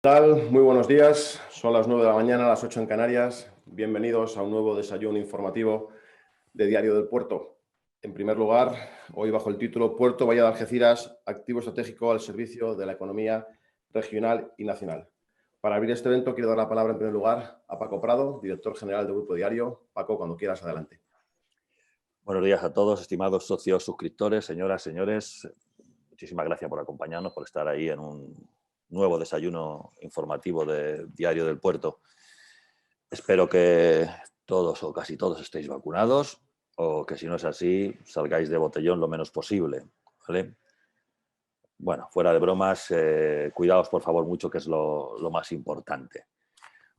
Tal? Muy buenos días, son las 9 de la mañana, las 8 en Canarias. Bienvenidos a un nuevo desayuno informativo de Diario del Puerto. En primer lugar, hoy bajo el título Puerto Bahía de Algeciras, activo estratégico al servicio de la economía regional y nacional. Para abrir este evento quiero dar la palabra en primer lugar a Paco Prado, director general del Grupo Diario. Paco, cuando quieras, adelante. Buenos días a todos, estimados socios, suscriptores, señoras, señores. Muchísimas gracias por acompañarnos, por estar ahí en un nuevo desayuno informativo de Diario del Puerto. Espero que todos o casi todos estéis vacunados o que si no es así, salgáis de botellón lo menos posible, ¿vale? Bueno, fuera de bromas, cuidaos por favor mucho, que es lo más importante.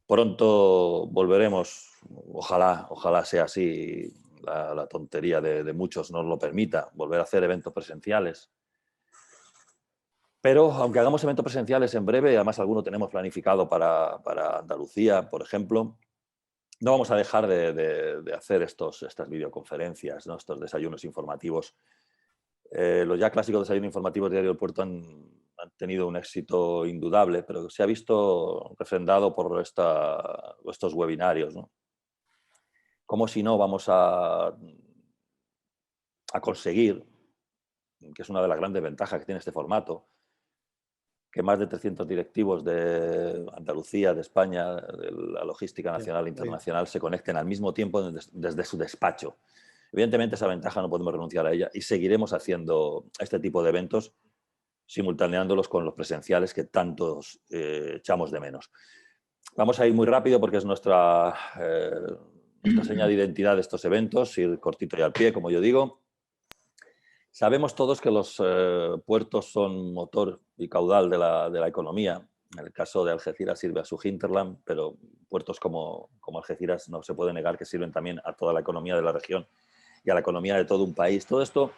Pronto volveremos, ojalá sea así, la tontería de muchos nos lo permita, volver a hacer eventos presenciales. Pero aunque hagamos eventos presenciales en breve, además alguno tenemos planificado para Andalucía, por ejemplo, no vamos a dejar de hacer estas videoconferencias, ¿no? Estos desayunos informativos. Los ya clásicos desayunos informativos de Diario del Puerto han tenido un éxito indudable, pero se ha visto refrendado por estos webinarios, ¿no? Como si no vamos a conseguir, que es una de las grandes ventajas que tiene este formato, que más de 300 directivos de Andalucía, de España, de la logística nacional e internacional se conecten al mismo tiempo desde su despacho. Evidentemente esa ventaja no podemos renunciar a ella y seguiremos haciendo este tipo de eventos simultaneándolos con los presenciales que tantos echamos de menos. Vamos a ir muy rápido porque es nuestra seña de identidad de estos eventos, ir cortito y al pie, como yo digo. Sabemos todos que los puertos son motor y caudal de la economía. En el caso de Algeciras sirve a su hinterland, pero puertos como Algeciras no se puede negar que sirven también a toda la economía de la región y a la economía de todo un país. Todo esto,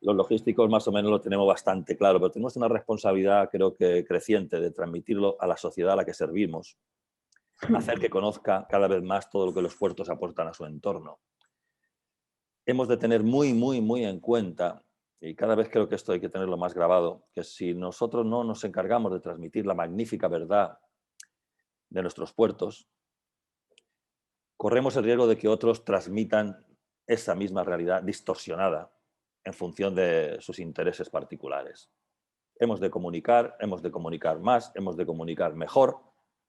los logísticos más o menos lo tenemos bastante claro, pero tenemos una responsabilidad, creo que creciente, de transmitirlo a la sociedad a la que servimos, hacer que conozca cada vez más todo lo que los puertos aportan a su entorno. Hemos de tener muy en cuenta, y cada vez creo que esto hay que tenerlo más grabado, que si nosotros no nos encargamos de transmitir la magnífica verdad de nuestros puertos, corremos el riesgo de que otros transmitan esa misma realidad distorsionada en función de sus intereses particulares. Hemos de comunicar más, hemos de comunicar mejor,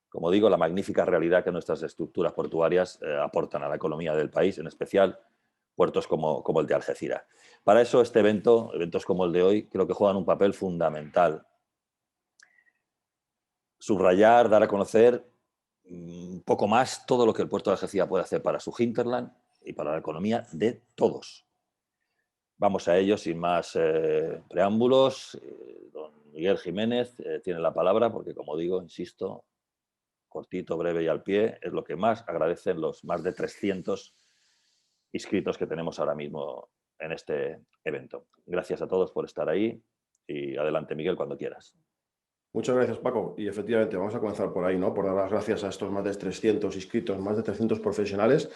como digo, la magnífica realidad que nuestras estructuras portuarias aportan a la economía del país, en especial puertos como el de Algeciras. Para eso eventos como el de hoy, creo que juegan un papel fundamental. Subrayar, dar a conocer un poco más todo lo que el puerto de Algeciras puede hacer para su hinterland y para la economía de todos. Vamos a ello sin más preámbulos. Don Miguel Jiménez tiene la palabra porque, como digo, insisto, cortito, breve y al pie, es lo que más agradecen los más de 300 inscritos que tenemos ahora mismo en este evento. Gracias a todos por estar ahí y adelante, Miguel, cuando quieras. Muchas gracias, Paco. Y efectivamente, vamos a comenzar por ahí, ¿no? Por dar las gracias a estos más de 300 inscritos, más de 300 profesionales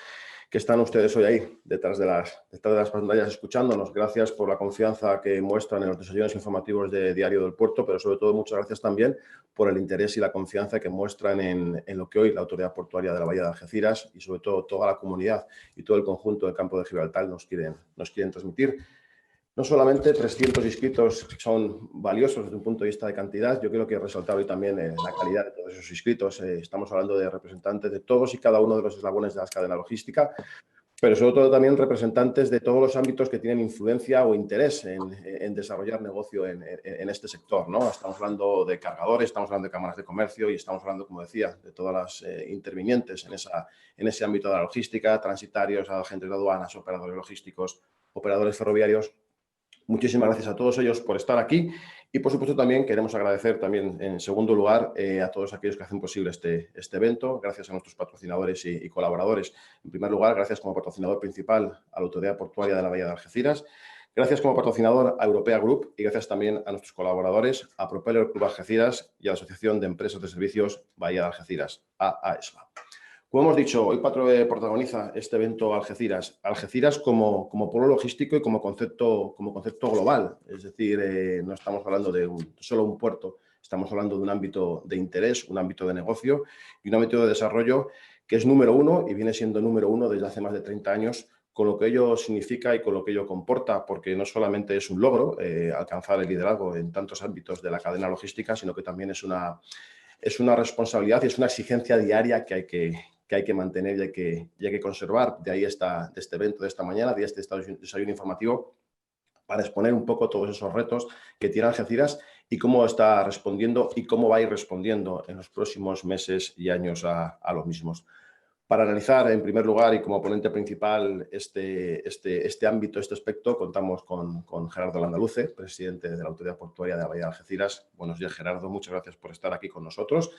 que están ustedes hoy ahí, detrás de las pantallas, escuchándonos. Gracias por la confianza que muestran en los desayunos informativos de Diario del Puerto, pero sobre todo muchas gracias también por el interés y la confianza que muestran en lo que hoy la Autoridad Portuaria de la Bahía de Algeciras y sobre todo toda la comunidad y todo el conjunto del campo de Gibraltar nos quieren transmitir. No solamente 300 inscritos son valiosos desde un punto de vista de cantidad, yo creo que he resaltado hoy también la calidad de todos esos inscritos. Estamos hablando de representantes de todos y cada uno de los eslabones de la cadena logística, pero sobre todo también representantes de todos los ámbitos que tienen influencia o interés en desarrollar negocio en este sector, ¿no? Estamos hablando de cargadores, estamos hablando de cámaras de comercio y estamos hablando, como decía, de todas las intervinientes en ese ámbito de la logística, transitarios, agentes de aduanas, operadores logísticos, operadores ferroviarios. Muchísimas gracias a todos ellos por estar aquí y, por supuesto, también queremos agradecer también, en segundo lugar, a todos aquellos que hacen posible este evento. Gracias a nuestros patrocinadores y colaboradores. En primer lugar, gracias como patrocinador principal a la Autoridad Portuaria de la Bahía de Algeciras. Gracias como patrocinador a Europea Group y gracias también a nuestros colaboradores, a Propeller Club Algeciras y a la Asociación de Empresas de Servicios Bahía de Algeciras, AAESBA. Como hemos dicho, hoy protagoniza este evento Algeciras como polo logístico y como concepto global. Es decir, no estamos hablando de solo un puerto Estamos hablando de un ámbito de interés, un ámbito de negocio y un ámbito de desarrollo que es número uno y viene siendo número uno desde hace más de 30 años, con lo que ello significa y con lo que ello comporta, porque no solamente es un logro alcanzar el liderazgo en tantos ámbitos de la cadena logística, sino que también es una responsabilidad y es una exigencia diaria que hay que mantener y hay que conservar. De ahí de este evento de esta mañana, de este desayuno informativo, para exponer un poco todos esos retos que tiene Algeciras y cómo está respondiendo y cómo va a ir respondiendo en los próximos meses y años a los mismos. Para analizar, en primer lugar, y como ponente principal, este ámbito, este aspecto, contamos con Gerardo Landaluce, presidente de la Autoridad Portuaria de la Bahía de Algeciras. Buenos días, Gerardo. Muchas gracias por estar aquí con nosotros.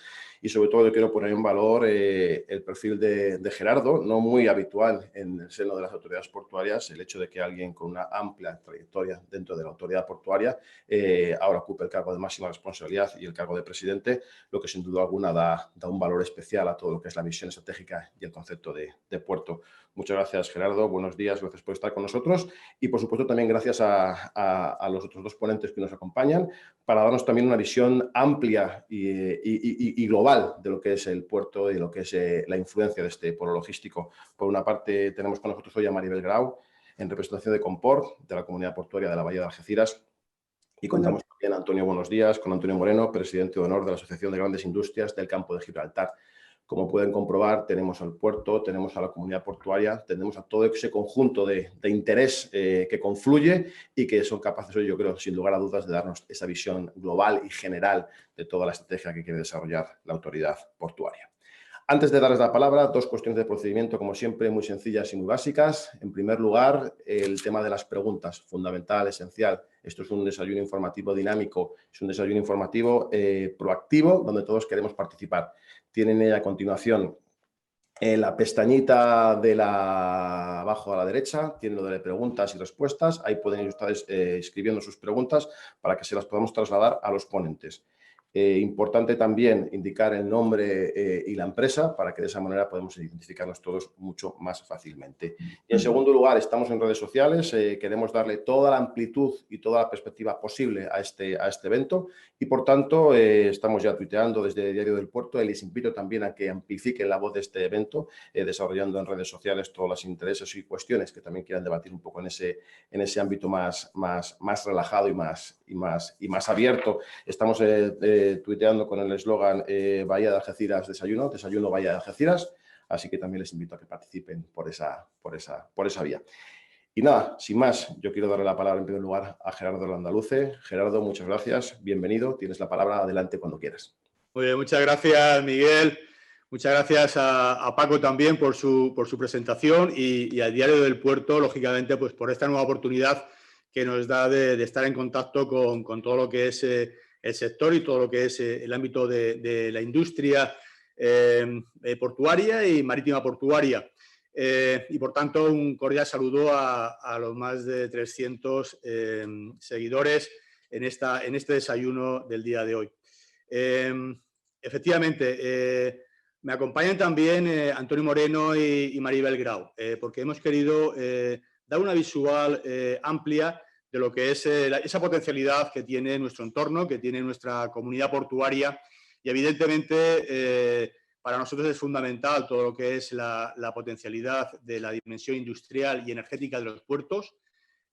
Y sobre todo yo quiero poner en valor el perfil de Gerardo, no muy habitual en el seno de las autoridades portuarias, el hecho de que alguien con una amplia trayectoria dentro de la Autoridad Portuaria ahora ocupe el cargo de máxima responsabilidad y el cargo de presidente, lo que sin duda alguna da un valor especial a todo lo que es la visión estratégica y el concepto de puerto. Muchas gracias, Gerardo. Buenos días, gracias por estar con nosotros y, por supuesto, también gracias a los otros dos ponentes que nos acompañan para darnos también una visión amplia y global de lo que es el puerto y lo que es la influencia de este polo logístico. Por una parte, tenemos con nosotros hoy a Maribel Grau, en representación de Comport, de la Comunidad Portuaria de la Bahía de Algeciras. Y contamos también, Antonio, buenos días, con Antonio Moreno, presidente de honor de la Asociación de Grandes Industrias del Campo de Gibraltar. Como pueden comprobar, tenemos al puerto, tenemos a la comunidad portuaria, tenemos a todo ese conjunto de interés que confluye y que son capaces hoy, yo creo, sin lugar a dudas, de darnos esa visión global y general de toda la estrategia que quiere desarrollar la autoridad portuaria. Antes de darles la palabra, dos cuestiones de procedimiento, como siempre, muy sencillas y muy básicas. En primer lugar, el tema de las preguntas, fundamental, esencial. Esto es un desayuno informativo dinámico, es un desayuno informativo proactivo, donde todos queremos participar. Tienen a continuación en la pestañita abajo a la derecha, tienen lo de preguntas y respuestas. Ahí pueden ir ustedes escribiendo sus preguntas para que se las podamos trasladar a los ponentes. Importante también indicar el nombre y la empresa para que de esa manera podamos identificarnos todos mucho más fácilmente. Y en segundo lugar, estamos en redes sociales, queremos darle toda la amplitud y toda la perspectiva posible a este evento y por tanto estamos ya tuiteando desde Diario del Puerto y les invito también a que amplifiquen la voz de este evento desarrollando en redes sociales todos los intereses y cuestiones que también quieran debatir un poco en ese ámbito más relajado y más abierto. Estamos tuiteando con el eslogan Bahía de Algeciras desayuno Bahía de Algeciras, así que también les invito a que participen por esa vía. Y nada, sin más, yo quiero darle la palabra en primer lugar a Gerardo Landaluce. Gerardo, muchas gracias, bienvenido, tienes la palabra, adelante cuando quieras. Muy bien, muchas gracias, Miguel. Muchas gracias a Paco también por su presentación y al Diario del Puerto, lógicamente, pues por esta nueva oportunidad que nos da de estar en contacto con todo lo que es el sector y todo lo que es el ámbito de la industria portuaria y marítima portuaria. Y por tanto, un cordial saludo a los más de 300 seguidores en este desayuno del día de hoy. Efectivamente, me acompañan también Antonio Moreno y Maribel Grau, porque hemos querido dar una visual amplia de lo que es esa potencialidad que tiene nuestro entorno, que tiene nuestra comunidad portuaria y evidentemente para nosotros es fundamental todo lo que es la potencialidad de la dimensión industrial y energética de los puertos,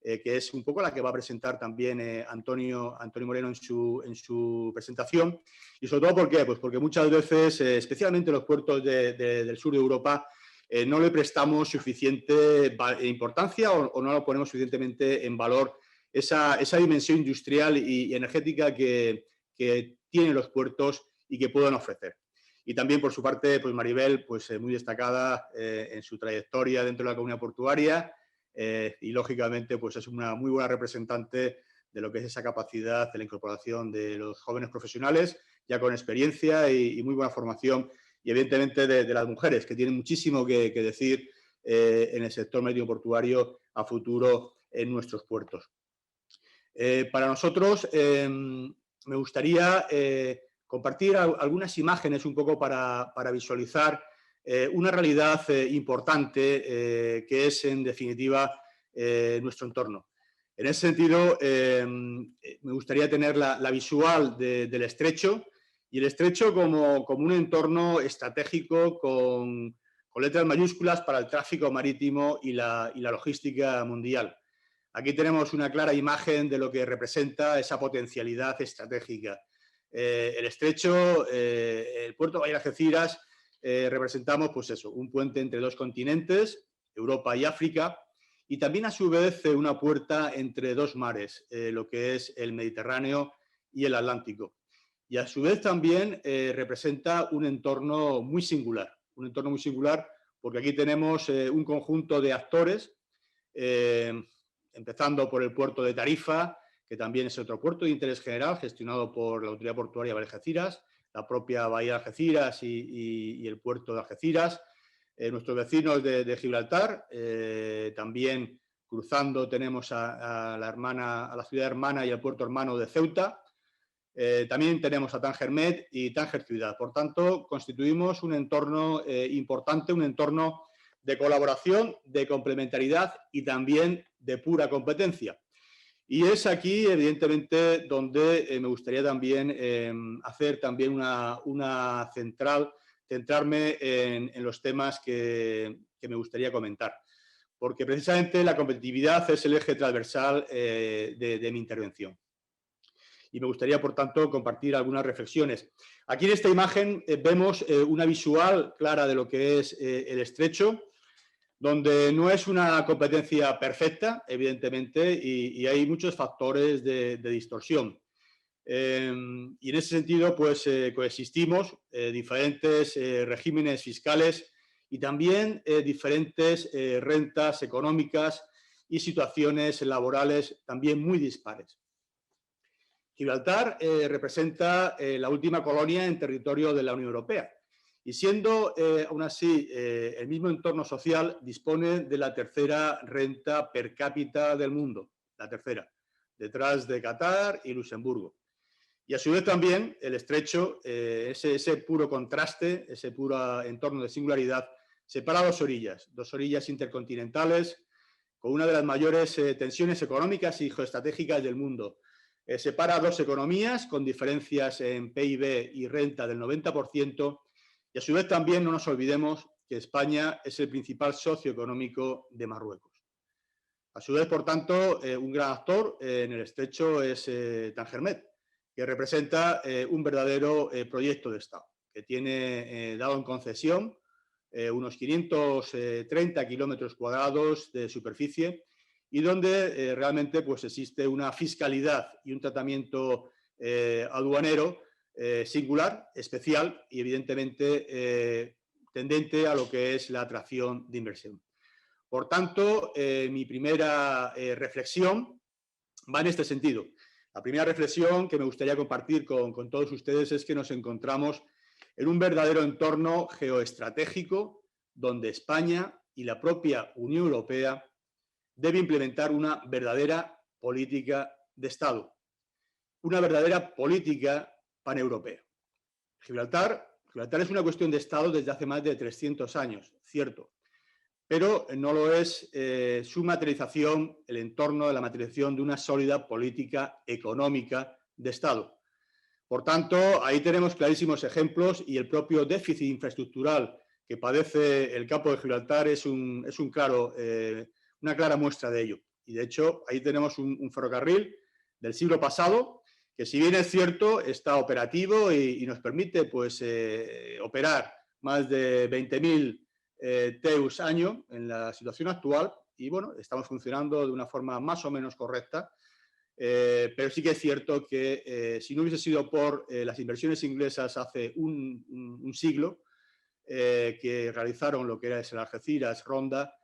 que es un poco la que va a presentar también Antonio Moreno en su presentación. Y sobre todo, ¿por qué? Pues porque muchas veces, especialmente los puertos del sur de Europa, no le prestamos suficiente importancia o no lo ponemos suficientemente en valor esa dimensión industrial y energética que tienen los puertos y que pueden ofrecer. Y también, por su parte, pues Maribel, pues muy destacada en su trayectoria dentro de la comunidad portuaria y, lógicamente, pues es una muy buena representante de lo que es esa capacidad de la incorporación de los jóvenes profesionales, ya con experiencia y muy buena formación, y evidentemente de las mujeres, que tienen muchísimo que decir en el sector marítimo portuario a futuro en nuestros puertos. Para nosotros me gustaría compartir algunas imágenes un poco para visualizar una realidad importante que es, en definitiva, nuestro entorno. En ese sentido, me gustaría tener la visual del estrecho, y el estrecho como un entorno estratégico con letras mayúsculas para el tráfico marítimo y la logística mundial. Aquí tenemos una clara imagen de lo que representa esa potencialidad estratégica. El estrecho, el puerto de Bahía de Algeciras, representamos pues eso, un puente entre dos continentes, Europa y África, y también a su vez una puerta entre dos mares, lo que es el Mediterráneo y el Atlántico. Y a su vez también representa un entorno muy singular porque aquí tenemos un conjunto de actores, empezando por el puerto de Tarifa, que también es otro puerto de interés general gestionado por la Autoridad Portuaria de Algeciras, la propia Bahía de Algeciras y el puerto de Algeciras, nuestros vecinos de Gibraltar, también cruzando tenemos a la ciudad hermana y el puerto hermano de Ceuta. También tenemos a Tánger Med y Tánger Ciudad. Por tanto, constituimos un entorno importante, un entorno de colaboración, de complementariedad y también de pura competencia. Y es aquí, evidentemente, donde me gustaría también hacer también una centrarme en los temas que me gustaría comentar. Porque precisamente la competitividad es el eje transversal de mi intervención. Y me gustaría, por tanto, compartir algunas reflexiones. Aquí en esta imagen vemos una visual clara de lo que es el estrecho, donde no es una competencia perfecta, evidentemente, y hay muchos factores de distorsión. Y en ese sentido, pues coexistimos diferentes regímenes fiscales y también diferentes rentas económicas y situaciones laborales también muy dispares. Gibraltar representa la última colonia en territorio de la Unión Europea y siendo aún así el mismo entorno social dispone de la tercera renta per cápita del mundo, la tercera, detrás de Qatar y Luxemburgo. Y a su vez también el estrecho, ese puro contraste, ese puro entorno de singularidad, separa dos orillas intercontinentales con una de las mayores tensiones económicas y geoestratégicas del mundo. Separa dos economías con diferencias en PIB y renta del 90%, y a su vez también no nos olvidemos que España es el principal socio económico de Marruecos. A su vez, por tanto, un gran actor en el estrecho es Tánger Med, que representa un verdadero proyecto de Estado, que tiene dado en concesión unos 530 kilómetros cuadrados de superficie y donde realmente pues, existe una fiscalidad y un tratamiento aduanero singular, especial y evidentemente tendente a lo que es la atracción de inversión. Por tanto, mi primera reflexión va en este sentido. La primera reflexión que me gustaría compartir con todos ustedes es que nos encontramos en un verdadero entorno geoestratégico donde España y la propia Unión Europea debe implementar una verdadera política de Estado, una verdadera política paneuropea. Gibraltar es una cuestión de Estado desde hace más de 300 años, cierto, pero no lo es su materialización, el entorno de la materialización de una sólida política económica de Estado. Por tanto, ahí tenemos clarísimos ejemplos y el propio déficit infraestructural que padece el campo de Gibraltar es una clara muestra de ello. Y de hecho, ahí tenemos un ferrocarril del siglo pasado que, si bien es cierto, está operativo y nos permite pues, operar más de 20.000 TEUs año en la situación actual y bueno, estamos funcionando de una forma más o menos correcta, pero sí que es cierto que si no hubiese sido por las inversiones inglesas hace un siglo que realizaron lo que era el Algeciras, Ronda,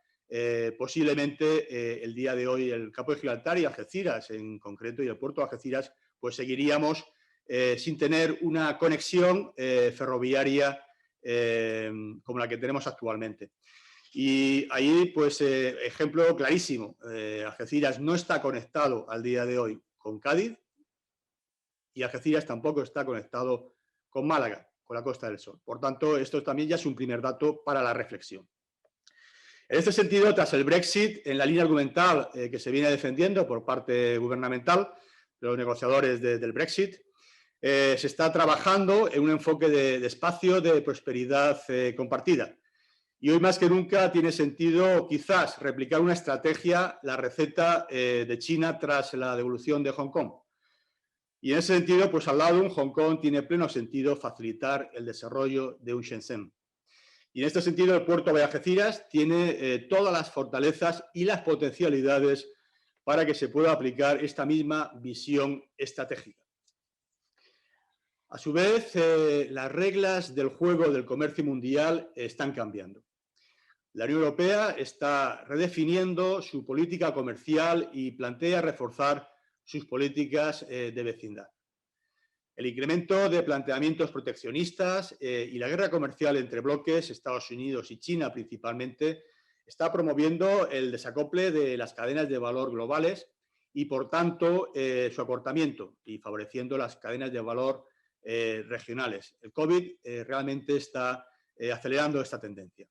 posiblemente el día de hoy el campo de Gibraltar y Algeciras en concreto y el puerto de Algeciras pues seguiríamos sin tener una conexión ferroviaria como la que tenemos actualmente. Y ahí, pues, ejemplo clarísimo, Algeciras no está conectado al día de hoy con Cádiz y Algeciras tampoco está conectado con Málaga, con la Costa del Sol. Por tanto, esto también ya es un primer dato para la reflexión. En este sentido, tras el Brexit, en la línea argumental que se viene defendiendo por parte gubernamental, de los negociadores del Brexit, se está trabajando en un enfoque de espacio de prosperidad compartida. Y hoy más que nunca tiene sentido quizás replicar una estrategia, la receta de China tras la devolución de Hong Kong. Y en ese sentido, pues al lado de un Hong Kong tiene pleno sentido facilitar el desarrollo de un Shenzhen. Y en este sentido, el puerto de Algeciras tiene todas las fortalezas y las potencialidades para que se pueda aplicar esta misma visión estratégica. A su vez, las reglas del juego del comercio mundial están cambiando. La Unión Europea está redefiniendo su política comercial y plantea reforzar sus políticas de vecindad. El incremento de planteamientos proteccionistas y la guerra comercial entre bloques, Estados Unidos y China principalmente, está promoviendo el desacople de las cadenas de valor globales y, por tanto, su acortamiento y favoreciendo las cadenas de valor regionales. El COVID realmente está acelerando esta tendencia.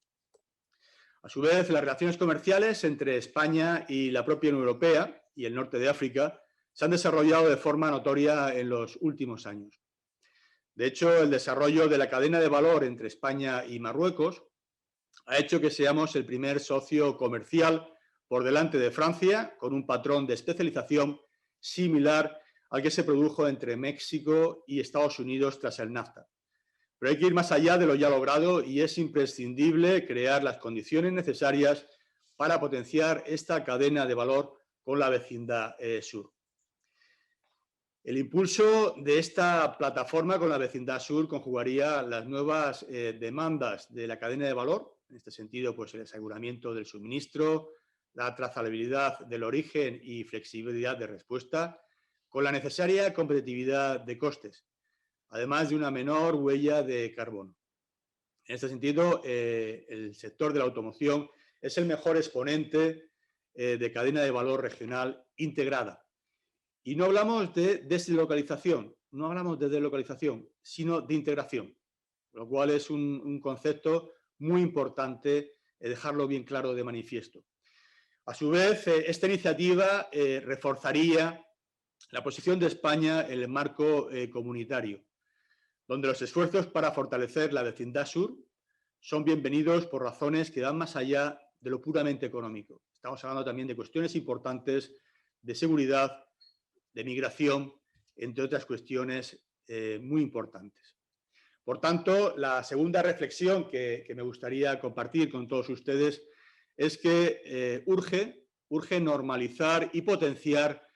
A su vez, las relaciones comerciales entre España y la propia Unión Europea y el norte de África se han desarrollado de forma notoria en los últimos años. De hecho, el desarrollo de la cadena de valor entre España y Marruecos ha hecho que seamos el primer socio comercial por delante de Francia, con un patrón de especialización similar al que se produjo entre México y Estados Unidos tras el NAFTA. Pero hay que ir más allá de lo ya logrado y es imprescindible crear las condiciones necesarias para potenciar esta cadena de valor con la vecindad sur. El impulso de esta plataforma con la vecindad sur conjugaría las nuevas demandas de la cadena de valor, en este sentido, pues el aseguramiento del suministro, la trazabilidad del origen y flexibilidad de respuesta, con la necesaria competitividad de costes, además de una menor huella de carbono. En este sentido, el sector de la automoción es el mejor exponente de cadena de valor regional integrada. Y no hablamos de deslocalización, sino de integración, lo cual es un concepto muy importante dejarlo bien claro de manifiesto. A su vez, esta iniciativa reforzaría la posición de España en el marco comunitario, donde los esfuerzos para fortalecer la vecindad sur son bienvenidos por razones que van más allá de lo puramente económico. Estamos hablando también de cuestiones importantes de seguridad, de migración, entre otras cuestiones muy importantes. Por tanto, la segunda reflexión que me gustaría compartir con todos ustedes es que urge normalizar y potenciar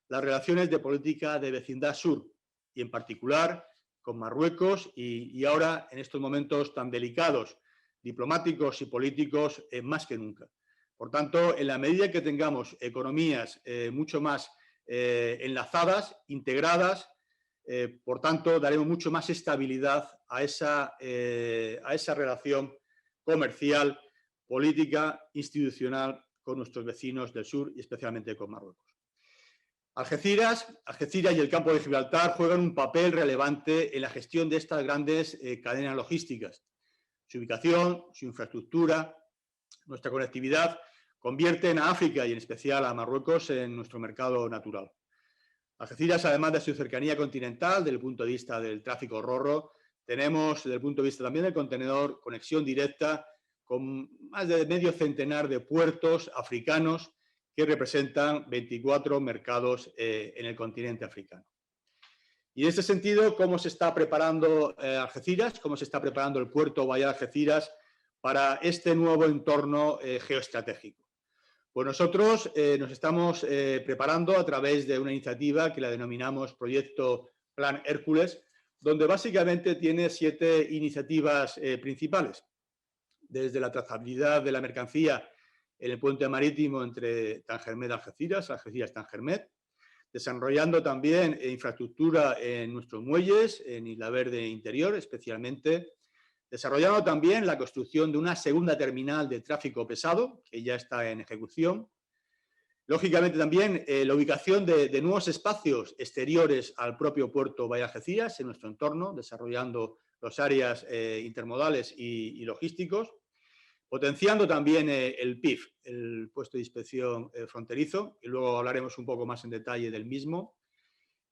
las relaciones de política de vecindad sur, y en particular con Marruecos y ahora en estos momentos tan delicados, diplomáticos y políticos, más que nunca. Por tanto, en la medida que tengamos economías mucho más enlazadas, integradas, por tanto, daremos mucho más estabilidad a esa relación comercial, política, institucional con nuestros vecinos del sur y especialmente con Marruecos. Algeciras y el campo de Gibraltar juegan un papel relevante en la gestión de estas grandes cadenas logísticas. Su ubicación, su infraestructura, nuestra conectividad convierten a África y en especial a Marruecos en nuestro mercado natural. Algeciras, además de su cercanía continental, desde el punto de vista del tráfico ro-ro, tenemos, desde el punto de vista también del contenedor, conexión directa con más de medio centenar de puertos africanos que representan 24 mercados en el continente africano. Y en este sentido, ¿cómo se está preparando Algeciras? ¿Cómo se está preparando el puerto Bahía de Algeciras para este nuevo entorno geoestratégico? Pues nosotros nos estamos preparando a través de una iniciativa que la denominamos Proyecto Plan Hércules, donde básicamente tiene 7 iniciativas principales. Desde la trazabilidad de la mercancía en el puente marítimo entre Tangermet y Algeciras, Algeciras-Tangermet, desarrollando también infraestructura en nuestros muelles, en Isla Verde Interior especialmente, desarrollando también la construcción de una segunda terminal de tráfico pesado, que ya está en ejecución. Lógicamente también la ubicación de nuevos espacios exteriores al propio puerto Bahía Algeciras en nuestro entorno, desarrollando las áreas intermodales y logísticos, potenciando también el PIF, el puesto de inspección fronterizo, y luego hablaremos un poco más en detalle del mismo.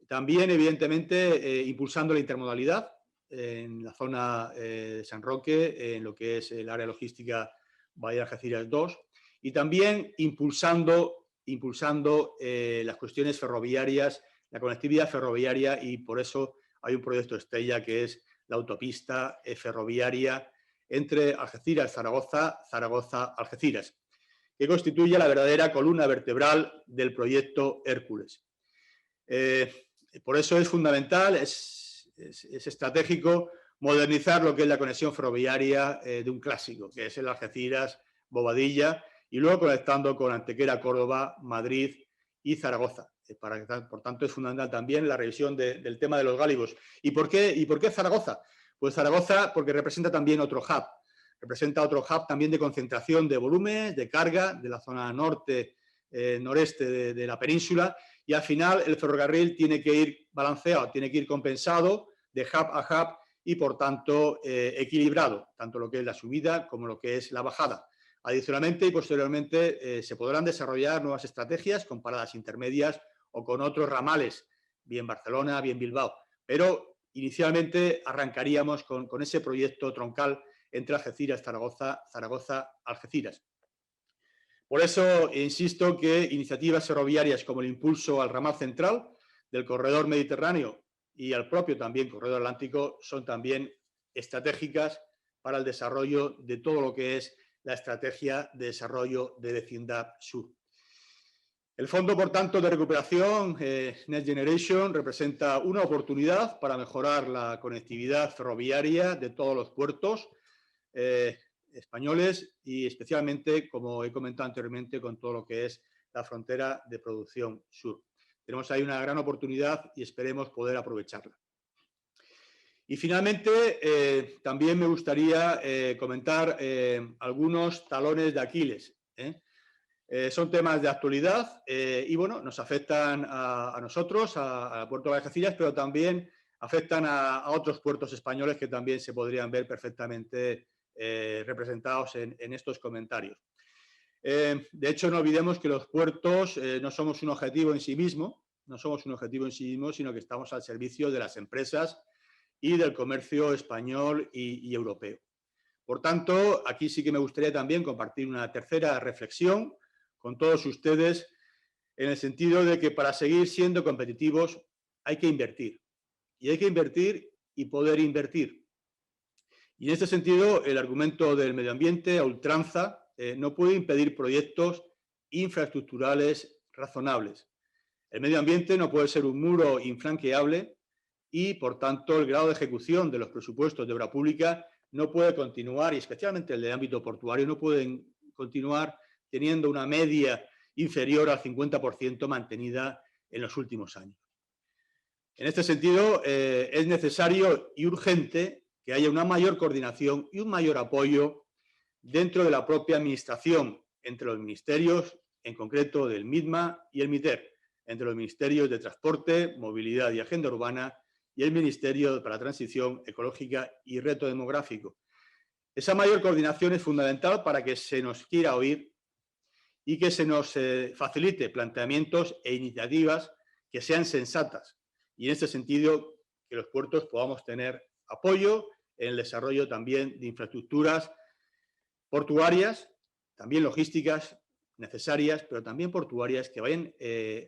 También, evidentemente, impulsando la intermodalidad en la zona de San Roque, en lo que es el área logística Bahía de Algeciras 2, y también impulsando las cuestiones ferroviarias, la conectividad ferroviaria, y por eso hay un proyecto estrella que es la autopista ferroviaria entre Algeciras-Zaragoza, Zaragoza-Algeciras, que constituye la verdadera columna vertebral del proyecto Hércules. Por eso es fundamental, es estratégico modernizar lo que es la conexión ferroviaria de un clásico, que es el Algeciras-Bobadilla, y luego conectando con Antequera, Córdoba, Madrid y Zaragoza. Por tanto, es fundamental también la revisión del tema de los gálibos. ¿Y por qué Zaragoza? Pues Zaragoza porque representa también otro hub también de concentración de volúmenes, de carga, de la zona norte, noreste de la península, y al final el ferrocarril tiene que ir balanceado, tiene que ir compensado de hub a hub y, por tanto, equilibrado, tanto lo que es la subida como lo que es la bajada. Adicionalmente y posteriormente se podrán desarrollar nuevas estrategias con paradas intermedias o con otros ramales, bien Barcelona, bien Bilbao, pero inicialmente arrancaríamos con ese proyecto troncal entre Algeciras-Zaragoza, Zaragoza-Algeciras. Por eso insisto que iniciativas ferroviarias como el impulso al ramal central del corredor mediterráneo y al propio también corredor atlántico son también estratégicas para el desarrollo de todo lo que es la estrategia de desarrollo de vecindad sur. El Fondo, por tanto, de recuperación Next Generation representa una oportunidad para mejorar la conectividad ferroviaria de todos los puertos españoles y especialmente, como he comentado anteriormente, con todo lo que es la frontera de producción sur. Tenemos ahí una gran oportunidad y esperemos poder aprovecharla. Y finalmente, también me gustaría comentar algunos talones de Aquiles. Son temas de actualidad y, bueno, nos afectan a nosotros, al puerto de Algeciras, pero también afectan a otros puertos españoles que también se podrían ver perfectamente representados en estos comentarios. De hecho, no olvidemos que los puertos no somos un objetivo en sí mismo, sino que estamos al servicio de las empresas y del comercio español y europeo. Por tanto, aquí sí que me gustaría también compartir una tercera reflexión con todos ustedes en el sentido de que para seguir siendo competitivos hay que invertir. Y hay que invertir y poder invertir. Y en este sentido, el argumento del medio ambiente a ultranza no puede impedir proyectos infraestructurales razonables. El medio ambiente no puede ser un muro infranqueable y, por tanto, el grado de ejecución de los presupuestos de obra pública no puede continuar, y especialmente el de ámbito portuario, no pueden continuar teniendo una media inferior al 50% mantenida en los últimos años. En este sentido, es necesario y urgente que haya una mayor coordinación y un mayor apoyo dentro de la propia administración, entre los ministerios, en concreto del MIDMA y el MITER, entre los ministerios de Transporte, Movilidad y Agenda Urbana y el Ministerio para la Transición Ecológica y Reto Demográfico. Esa mayor coordinación es fundamental para que se nos quiera oír y que se nos facilite planteamientos e iniciativas que sean sensatas. Y en este sentido, que los puertos podamos tener apoyo en el desarrollo también de infraestructuras portuarias, también logísticas necesarias, pero también portuarias que vayan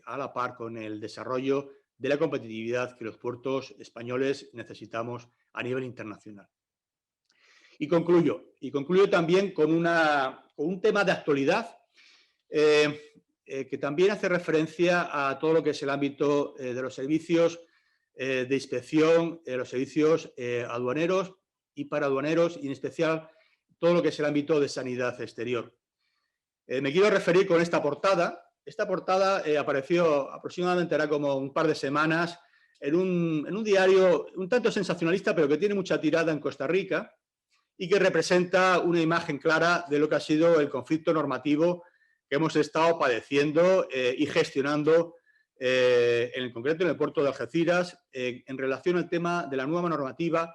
a la par con el desarrollo de la competitividad que los puertos españoles necesitamos a nivel internacional. Y concluyo también con un tema de actualidad que también hace referencia a todo lo que es el ámbito de los servicios de inspección, los servicios aduaneros y paraduaneros, y en especial todo lo que es el ámbito de sanidad exterior. Me quiero referir con esta portada. Esta portada apareció aproximadamente, era como un par de semanas, en un diario un tanto sensacionalista, pero que tiene mucha tirada en Costa Rica y que representa una imagen clara de lo que ha sido el conflicto normativo que hemos estado padeciendo y gestionando, en concreto en el puerto de Algeciras, en relación al tema de la nueva normativa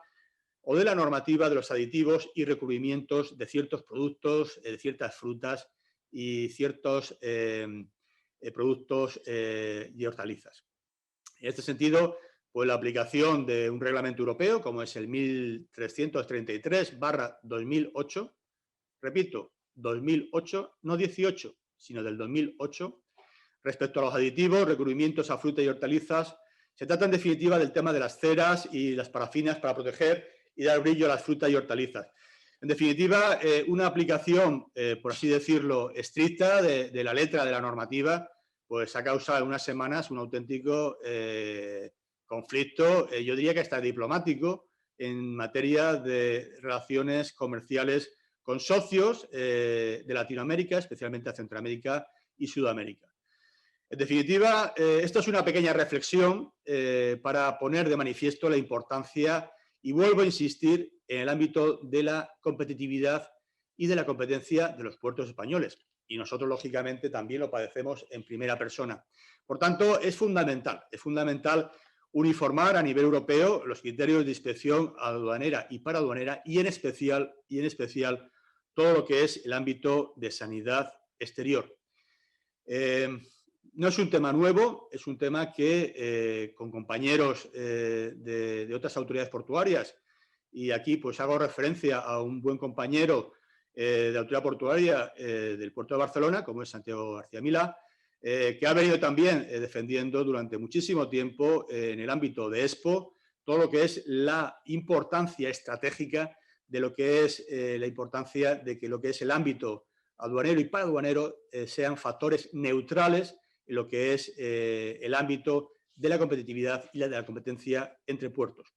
o de la normativa de los aditivos y recubrimientos de ciertos productos, de ciertas frutas y ciertos productos y hortalizas. En este sentido, pues la aplicación de un reglamento europeo, como es el 1333/2008, repito, 2008, no 18, sino del 2008, respecto a los aditivos, recubrimientos a fruta y hortalizas, se trata en definitiva del tema de las ceras y las parafinas para proteger y dar brillo a las frutas y hortalizas. En definitiva, una aplicación, por así decirlo, estricta de la letra de la normativa, pues ha causado en unas semanas un auténtico conflicto, yo diría que hasta diplomático, en materia de relaciones comerciales con socios de Latinoamérica, especialmente a Centroamérica y Sudamérica. En definitiva, esto es una pequeña reflexión para poner de manifiesto la importancia, y vuelvo a insistir, en el ámbito de la competitividad y de la competencia de los puertos españoles. Y nosotros, lógicamente, también lo padecemos en primera persona. Por tanto, es fundamental uniformar a nivel europeo los criterios de inspección aduanera y paraduanera y en especial todo lo que es el ámbito de sanidad exterior. No es un tema nuevo, es un tema que con compañeros de otras autoridades portuarias, y aquí pues hago referencia a un buen compañero de autoridad portuaria del puerto de Barcelona, como es Santiago García Milá, que ha venido también defendiendo durante muchísimo tiempo en el ámbito de Expo todo lo que es la importancia estratégica de lo que es la importancia de que lo que es el ámbito aduanero y paraduanero sean factores neutrales en lo que es el ámbito de la competitividad y la de la competencia entre puertos.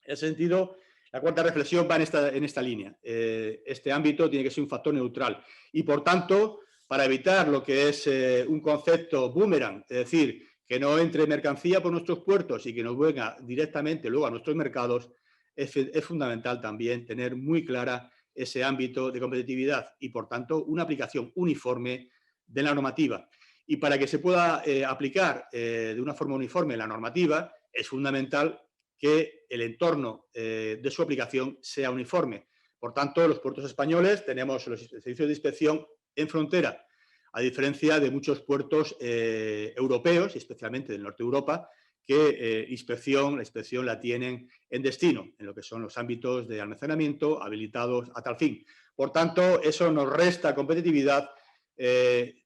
En ese sentido, la cuarta reflexión va en esta línea. Este ámbito tiene que ser un factor neutral y, por tanto, para evitar lo que es un concepto boomerang, es decir, que no entre mercancía por nuestros puertos y que nos venga directamente luego a nuestros mercados, es fundamental también tener muy clara ese ámbito de competitividad y, por tanto, una aplicación uniforme de la normativa. Y para que se pueda aplicar de una forma uniforme la normativa, es fundamental que el entorno de su aplicación sea uniforme. Por tanto, los puertos españoles tenemos los servicios de inspección en frontera, a diferencia de muchos puertos europeos, y especialmente del norte de Europa, que la inspección la tienen en destino, en lo que son los ámbitos de almacenamiento habilitados a tal fin. Por tanto, eso nos resta competitividad,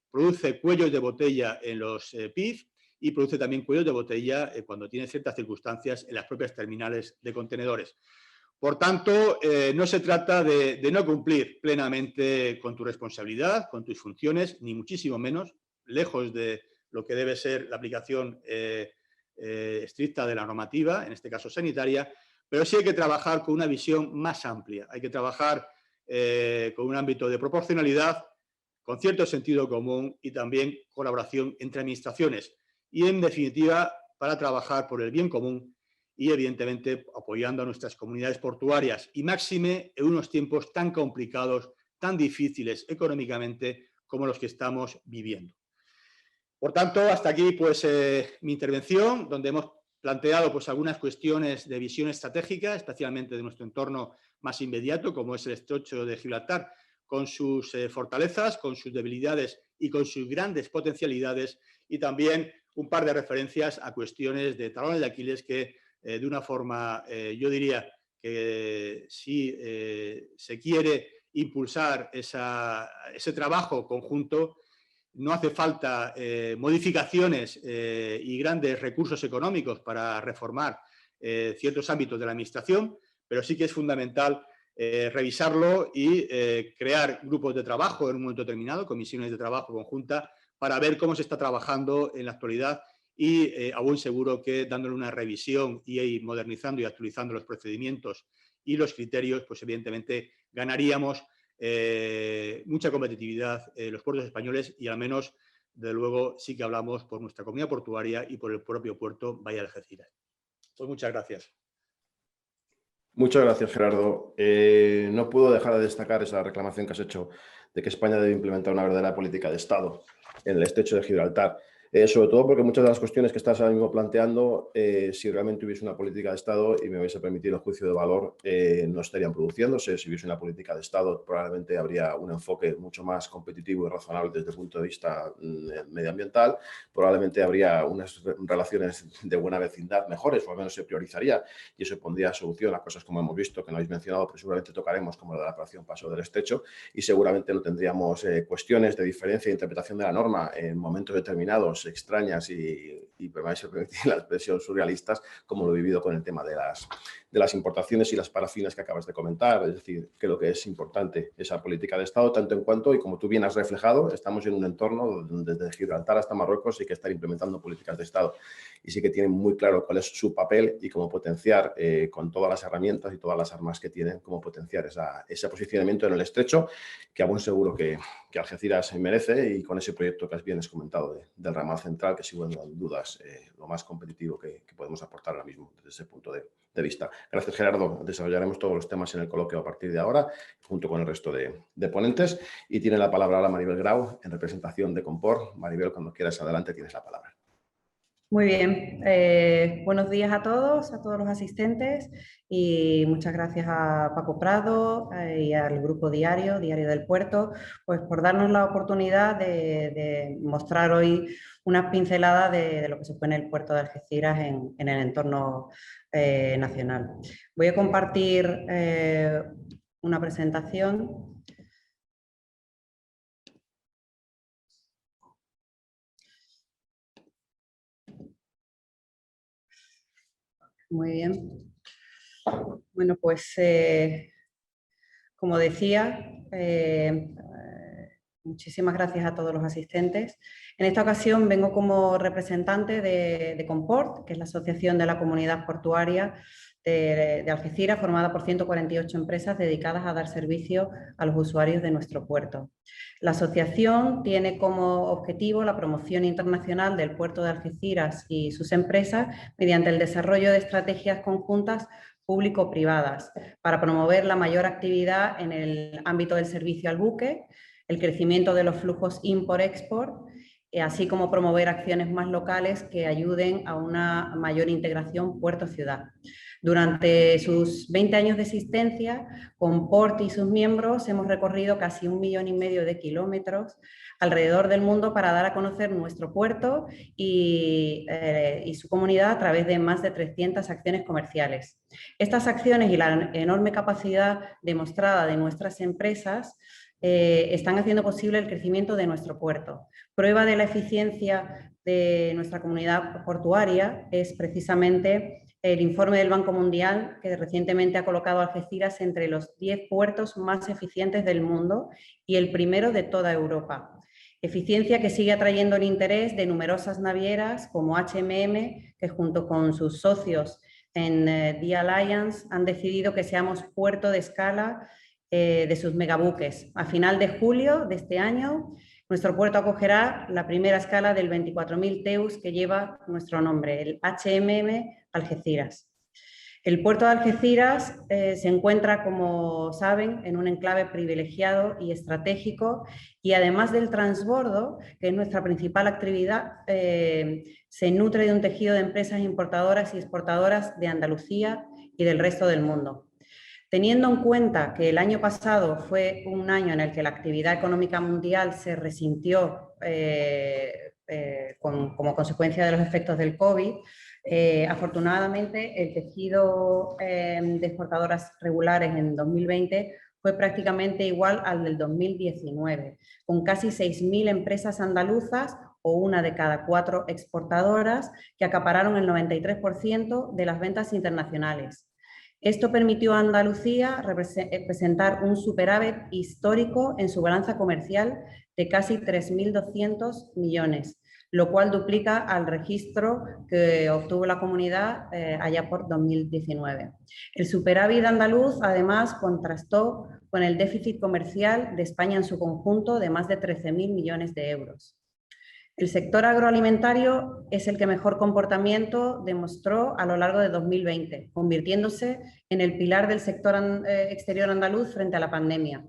produce cuellos de botella en los PIF y produce también cuellos de botella cuando tiene ciertas circunstancias en las propias terminales de contenedores. Por tanto, no se trata de no cumplir plenamente con tu responsabilidad, con tus funciones, ni muchísimo menos, lejos de lo que debe ser la aplicación estricta de la normativa, en este caso sanitaria, pero sí hay que trabajar con una visión más amplia. Hay que trabajar con un ámbito de proporcionalidad, con cierto sentido común y también colaboración entre administraciones. Y, en definitiva, para trabajar por el bien común y, evidentemente, apoyando a nuestras comunidades portuarias y máxime en unos tiempos tan complicados, tan difíciles económicamente como los que estamos viviendo. Por tanto, hasta aquí pues, mi intervención, donde hemos planteado pues, algunas cuestiones de visión estratégica, especialmente de nuestro entorno más inmediato, como es el estrecho de Gibraltar, con sus fortalezas, con sus debilidades y con sus grandes potencialidades, y también un par de referencias a cuestiones de talones de Aquiles que, de una forma, yo diría que si se quiere impulsar ese trabajo conjunto, no hace falta modificaciones y grandes recursos económicos para reformar ciertos ámbitos de la administración, pero sí que es fundamental revisarlo y crear grupos de trabajo en un momento determinado, comisiones de trabajo conjunta, para ver cómo se está trabajando en la actualidad y a buen seguro que dándole una revisión y modernizando y actualizando los procedimientos y los criterios, pues evidentemente ganaríamos mucha competitividad en los puertos españoles y al menos, desde luego, sí que hablamos por nuestra comunidad portuaria y por el propio puerto Bahía de Algeciras. Pues muchas gracias. Muchas gracias, Gerardo. No puedo dejar de destacar esa reclamación que has hecho de que España debe implementar una verdadera política de Estado en el estrecho de Gibraltar. Sobre todo porque muchas de las cuestiones que estás ahora mismo planteando, si realmente hubiese una política de Estado y me hubiese permitido el juicio de valor, no estarían produciéndose. Si hubiese una política de Estado, probablemente habría un enfoque mucho más competitivo y razonable desde el punto de vista medioambiental. Probablemente habría unas relaciones de buena vecindad mejores, o al menos se priorizaría, y eso pondría solución a cosas como hemos visto, que no habéis mencionado, pero seguramente tocaremos, como la de la operación Paso del Estrecho, y seguramente no tendríamos cuestiones de diferencia de interpretación de la norma en momentos determinados extrañas y me vais a permitir la expresión surrealistas, como lo he vivido con el tema de las importaciones y las parafinas que acabas de comentar. Es decir, creo que es importante esa política de Estado, tanto en cuanto, y como tú bien has reflejado, estamos en un entorno donde desde Gibraltar hasta Marruecos hay que estar implementando políticas de Estado y sí que tienen muy claro cuál es su papel y cómo potenciar con todas las herramientas y todas las armas que tienen, cómo potenciar ese posicionamiento en el estrecho, que a buen seguro que Algeciras merece, y con ese proyecto que has bien comentado del ramal central, que sin dudas lo más competitivo que podemos aportar ahora mismo desde ese punto de vista. Gracias, Gerardo. Desarrollaremos todos los temas en el coloquio a partir de ahora, junto con el resto de ponentes. Y tiene la palabra ahora Maribel Grau, en representación de Compor. Maribel, cuando quieras, adelante, tienes la palabra. Muy bien, buenos días a todos los asistentes, y muchas gracias a Paco Prado y al Grupo Diario del Puerto, pues por darnos la oportunidad de mostrar hoy unas pinceladas de lo que supone el puerto de Algeciras en el entorno nacional. Voy a compartir una presentación. Muy bien. Bueno, pues como decía, muchísimas gracias a todos los asistentes. En esta ocasión vengo como representante de Comport, que es la Asociación de la Comunidad Portuaria de Algeciras, formada por 148 empresas dedicadas a dar servicio a los usuarios de nuestro puerto. La asociación tiene como objetivo la promoción internacional del puerto de Algeciras y sus empresas mediante el desarrollo de estrategias conjuntas público-privadas para promover la mayor actividad en el ámbito del servicio al buque, el crecimiento de los flujos import-export, así como promover acciones más locales que ayuden a una mayor integración puerto-ciudad. Durante sus 20 años de existencia, Comport y sus miembros hemos recorrido casi 1,5 millones de kilómetros alrededor del mundo para dar a conocer nuestro puerto y su comunidad a través de más de 300 acciones comerciales. Estas acciones y la enorme capacidad demostrada de nuestras empresas están haciendo posible el crecimiento de nuestro puerto. Prueba de la eficiencia de nuestra comunidad portuaria es precisamente el informe del Banco Mundial, que recientemente ha colocado a Algeciras entre los 10 puertos más eficientes del mundo y el primero de toda Europa. Eficiencia que sigue atrayendo el interés de numerosas navieras como HMM, que junto con sus socios en The Alliance han decidido que seamos puerto de escala de sus megabuques. A final de julio de este año, nuestro puerto acogerá la primera escala del 24.000 TEUs que lleva nuestro nombre, el HMM Algeciras. El puerto de Algeciras se encuentra, como saben, en un enclave privilegiado y estratégico, y además del transbordo, que es nuestra principal actividad, se nutre de un tejido de empresas importadoras y exportadoras de Andalucía y del resto del mundo. Teniendo en cuenta que el año pasado fue un año en el que la actividad económica mundial se resintió como consecuencia de los efectos del COVID, afortunadamente el tejido de exportadoras regulares en 2020 fue prácticamente igual al del 2019, con casi 6.000 empresas andaluzas o una de cada 4 exportadoras que acapararon el 93% de las ventas internacionales. Esto permitió a Andalucía presentar un superávit histórico en su balanza comercial de casi 3.200 millones, lo cual duplica al registro que obtuvo la comunidad allá por 2019. El superávit andaluz, además, contrastó con el déficit comercial de España en su conjunto de más de 13.000 millones de euros. El sector agroalimentario es el que mejor comportamiento demostró a lo largo de 2020, convirtiéndose en el pilar del sector exterior andaluz frente a la pandemia.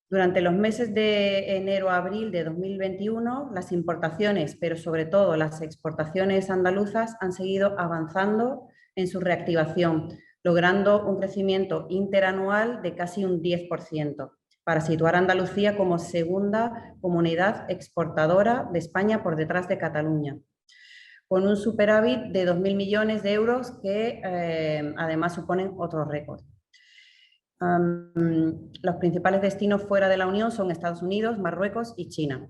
Durante los meses de enero a abril de 2021, las importaciones, pero sobre todo las exportaciones andaluzas, han seguido avanzando en su reactivación, logrando un crecimiento interanual de casi un 10%, para situar a Andalucía como segunda comunidad exportadora de España por detrás de Cataluña, con un superávit de 2.000 millones de euros que además suponen otro récord. Los principales destinos fuera de la Unión son Estados Unidos, Marruecos y China.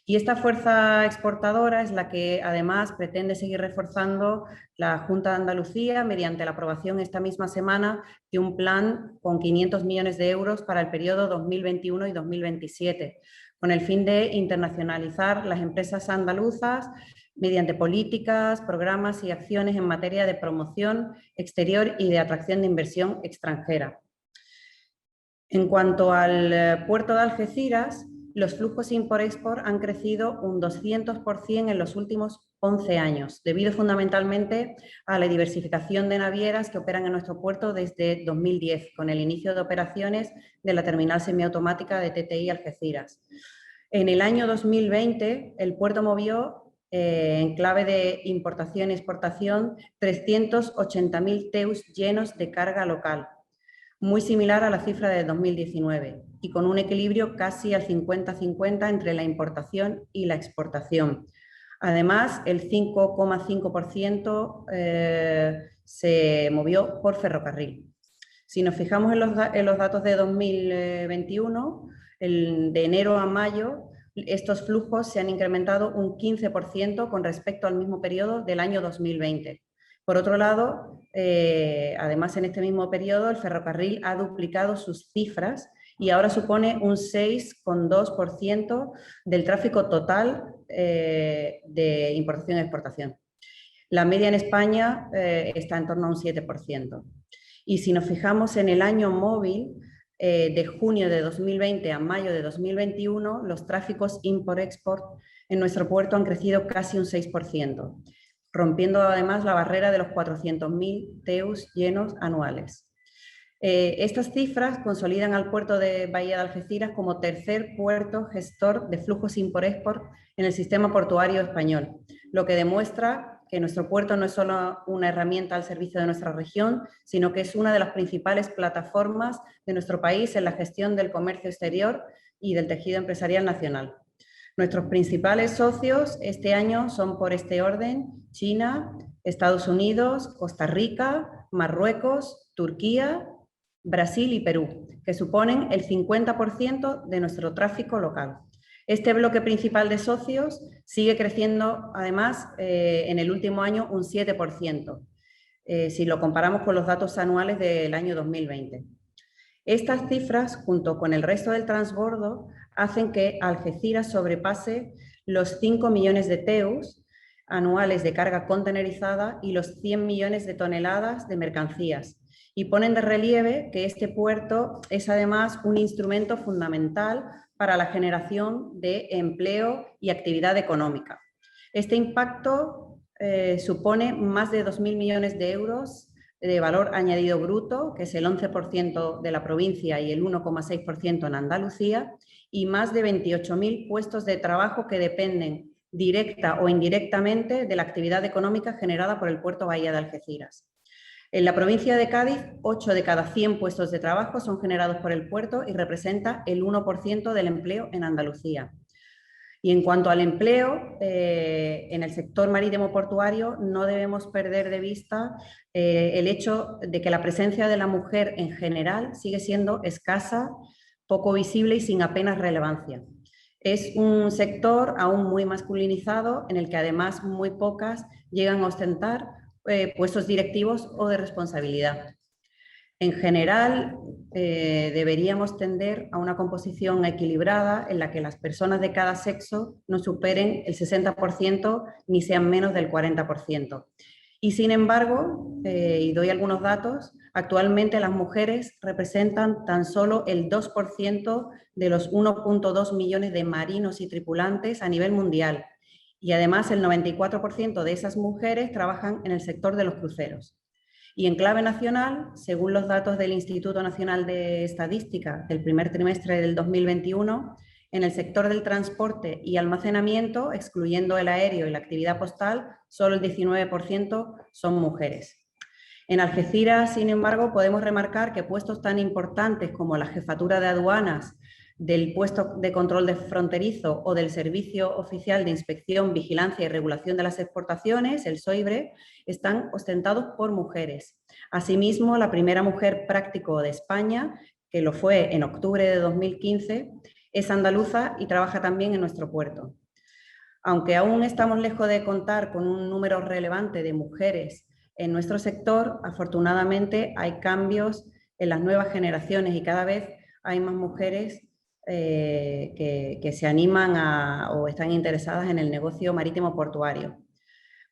Y esta fuerza exportadora es la que además pretende seguir reforzando la Junta de Andalucía mediante la aprobación esta misma semana de un plan con 500 millones de euros para el periodo 2021 y 2027, con el fin de internacionalizar las empresas andaluzas mediante políticas, programas y acciones en materia de promoción exterior y de atracción de inversión extranjera. En cuanto al puerto de Algeciras, los flujos import-export han crecido un 200% en los últimos 11 años, debido fundamentalmente a la diversificación de navieras que operan en nuestro puerto desde 2010, con el inicio de operaciones de la terminal semiautomática de TTI Algeciras. En el año 2020, el puerto movió, en clave de importación y exportación, 380.000 TEUs llenos de carga local, muy similar a la cifra de 2019 y con un equilibrio casi al 50-50 entre la importación y la exportación. Además, el 5,5% se movió por ferrocarril. Si nos fijamos en los datos de 2021, de enero a mayo, estos flujos se han incrementado un 15% con respecto al mismo periodo del año 2020. Por otro lado, además en este mismo periodo el ferrocarril ha duplicado sus cifras y ahora supone un 6,2% del tráfico total de importación y exportación. La media en España está en torno a un 7%. Y si nos fijamos en el año móvil, de junio de 2020 a mayo de 2021, los tráficos import-export en nuestro puerto han crecido casi un 6%. Rompiendo además la barrera de los 400.000 TEUs llenos anuales. Estas cifras consolidan al puerto de Bahía de Algeciras como tercer puerto gestor de flujos import-export en el sistema portuario español, lo que demuestra que nuestro puerto no es solo una herramienta al servicio de nuestra región, sino que es una de las principales plataformas de nuestro país en la gestión del comercio exterior y del tejido empresarial nacional. Nuestros principales socios este año son, por este orden, China, Estados Unidos, Costa Rica, Marruecos, Turquía, Brasil y Perú, que suponen el 50% de nuestro tráfico local. Este bloque principal de socios sigue creciendo, además, en el último año un 7%, si lo comparamos con los datos anuales del año 2020. Estas cifras, junto con el resto del transbordo, hacen que Algeciras sobrepase los 5 millones de TEUs anuales de carga contenerizada y los 100 millones de toneladas de mercancías, y ponen de relieve que este puerto es además un instrumento fundamental para la generación de empleo y actividad económica. Este impacto supone más de 2.000 millones de euros de valor añadido bruto, que es el 11% de la provincia y el 1,6% en Andalucía, y más de 28.000 puestos de trabajo que dependen directa o indirectamente de la actividad económica generada por el puerto Bahía de Algeciras. En la provincia de Cádiz, 8 de cada 100 puestos de trabajo son generados por el puerto y representa el 1% del empleo en Andalucía. Y en cuanto al empleo, en el sector marítimo portuario no debemos perder de vista el hecho de que la presencia de la mujer en general sigue siendo escasa, poco visible y sin apenas relevancia. Es un sector aún muy masculinizado en el que además muy pocas llegan a ostentar puestos directivos o de responsabilidad. En general, deberíamos tender a una composición equilibrada en la que las personas de cada sexo no superen el 60% ni sean menos del 40%. Y sin embargo, y doy algunos datos, actualmente las mujeres representan tan solo el 2% de los 1,2 millones de marinos y tripulantes a nivel mundial. Y además el 94% de esas mujeres trabajan en el sector de los cruceros. Y en clave nacional, según los datos del Instituto Nacional de Estadística del primer trimestre del 2021, en el sector del transporte y almacenamiento, excluyendo el aéreo y la actividad postal, solo el 19% son mujeres. En Algeciras, sin embargo, podemos remarcar que puestos tan importantes como la jefatura de aduanas, del puesto de control de fronterizo o del Servicio Oficial de Inspección, Vigilancia y Regulación de las Exportaciones, el SOIBRE, están ostentados por mujeres. Asimismo, la primera mujer práctico de España, que lo fue en octubre de 2015, es andaluza y trabaja también en nuestro puerto. Aunque aún estamos lejos de contar con un número relevante de mujeres en nuestro sector, afortunadamente hay cambios en las nuevas generaciones y cada vez hay más mujeres que se animan o están interesadas en el negocio marítimo portuario.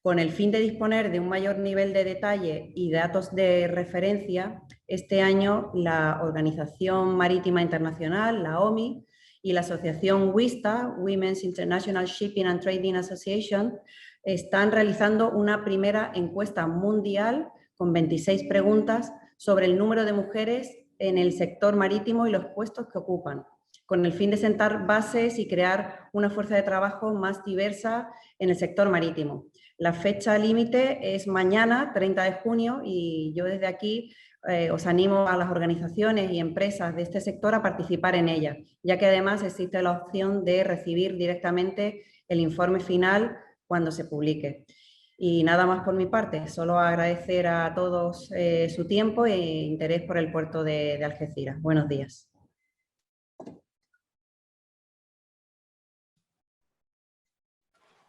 Con el fin de disponer de un mayor nivel de detalle y datos de referencia, este año la Organización Marítima Internacional, la OMI, y la asociación WISTA, Women's International Shipping and Trading Association, están realizando una primera encuesta mundial con 26 preguntas sobre el número de mujeres en el sector marítimo y los puestos que ocupan, con el fin de sentar bases y crear una fuerza de trabajo más diversa en el sector marítimo. La fecha límite es mañana, 30 de junio, y yo desde aquí os animo a las organizaciones y empresas de este sector a participar en ella, ya que además existe la opción de recibir directamente el informe final cuando se publique. Y nada más por mi parte, solo agradecer a todos su tiempo e interés por el puerto de Algeciras. Buenos días.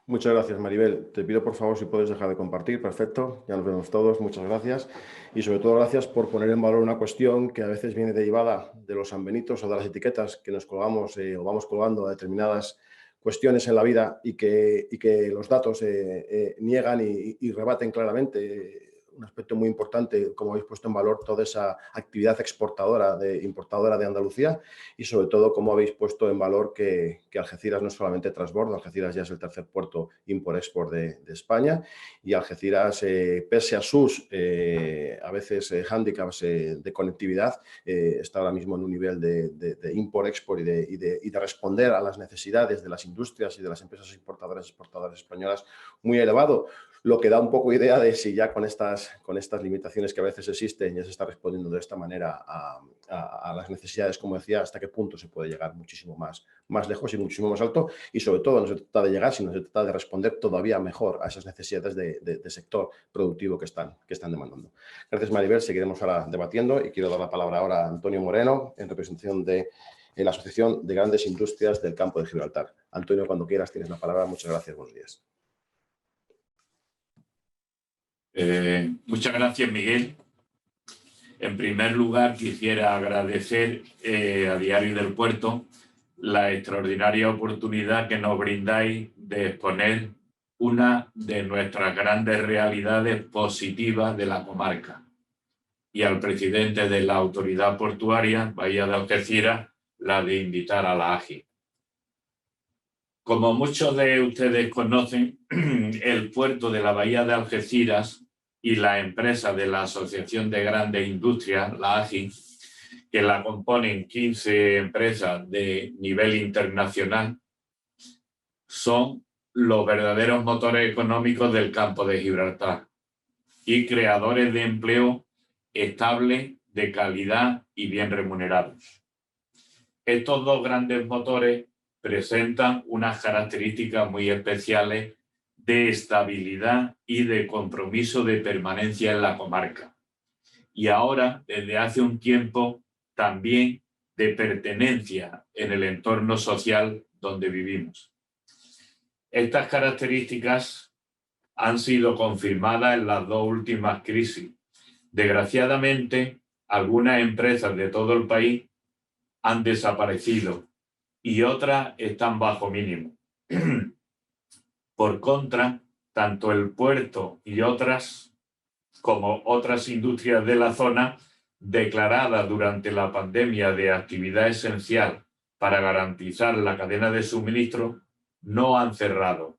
Muchas gracias, Maribel. Te pido, por favor, si puedes dejar de compartir. Perfecto, ya nos vemos todos. Muchas gracias. Y sobre todo, gracias por poner en valor una cuestión que a veces viene derivada de los sanbenitos o de las etiquetas que nos colgamos o vamos colgando a determinadas cuestiones en la vida y que los datos niegan y rebaten claramente. Un aspecto muy importante, como habéis puesto en valor, toda esa actividad importadora de Andalucía y sobre todo como habéis puesto en valor que Algeciras no es solamente transbordo, Algeciras ya es el tercer puerto import-export de España y Algeciras, pese a sus a veces hándicaps de conectividad, está ahora mismo en un nivel de import-export y de responder a las necesidades de las industrias y de las empresas importadoras y exportadoras españolas muy elevado. Lo que da un poco idea de si ya con estas limitaciones que a veces existen ya se está respondiendo de esta manera a las necesidades, como decía, hasta qué punto se puede llegar muchísimo más lejos y muchísimo más alto y sobre todo no se trata de llegar, sino se trata de responder todavía mejor a esas necesidades de sector productivo que están demandando. Gracias, Maribel. Seguiremos ahora debatiendo y quiero dar la palabra ahora a Antonio Moreno en representación de la Asociación de Grandes Industrias del Campo de Gibraltar. Antonio, cuando quieras tienes la palabra. Muchas gracias. Buenos días. Muchas gracias, Miguel. En primer lugar, quisiera agradecer a Diario del Puerto la extraordinaria oportunidad que nos brindáis de exponer una de nuestras grandes realidades positivas de la comarca y al presidente de la Autoridad Portuaria, Bahía de Algeciras, la de invitar a la AGI. Como muchos de ustedes conocen, el puerto de la Bahía de Algeciras y la empresa de la Asociación de Grandes Industrias, la AGI, que la componen 15 empresas de nivel internacional, son los verdaderos motores económicos del campo de Gibraltar y creadores de empleo estable, de calidad y bien remunerados. Estos dos grandes motores presentan unas características muy especiales de estabilidad y de compromiso de permanencia en la comarca. Y ahora, desde hace un tiempo, también de pertenencia en el entorno social donde vivimos. Estas características han sido confirmadas en las dos últimas crisis. Desgraciadamente, algunas empresas de todo el país han desaparecido y otras están bajo mínimo. Por contra, tanto el puerto y otras, como otras industrias de la zona, declaradas durante la pandemia de actividad esencial para garantizar la cadena de suministro, no han cerrado,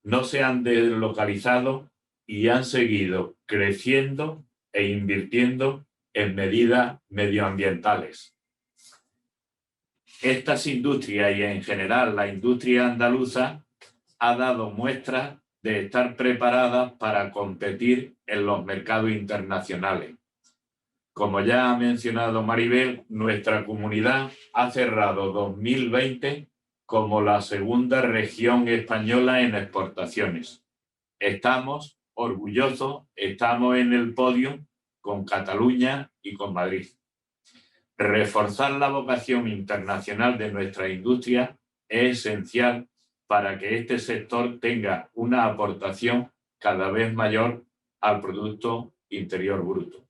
no se han deslocalizado y han seguido creciendo e invirtiendo en medidas medioambientales. Estas industrias y en general la industria andaluza ha dado muestras de estar preparadas para competir en los mercados internacionales. Como ya ha mencionado Maribel, nuestra comunidad ha cerrado 2020 como la segunda región española en exportaciones. Estamos orgullosos, estamos en el podio con Cataluña y con Madrid. Reforzar la vocación internacional de nuestra industria es esencial para que este sector tenga una aportación cada vez mayor al Producto Interior Bruto.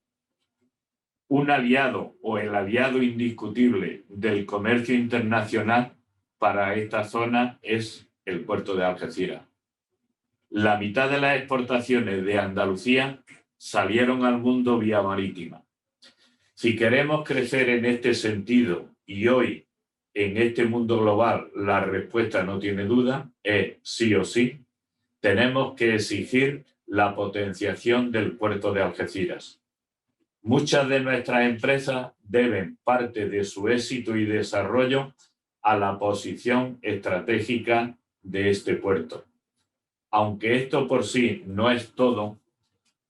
Un aliado o el aliado indiscutible del comercio internacional para esta zona es el puerto de Algeciras. La mitad de las exportaciones de Andalucía salieron al mundo vía marítima. Si queremos crecer en este sentido, y hoy en este mundo global la respuesta no tiene duda, es sí o sí, tenemos que exigir la potenciación del puerto de Algeciras. Muchas de nuestras empresas deben parte de su éxito y desarrollo a la posición estratégica de este puerto. Aunque esto por sí no es todo,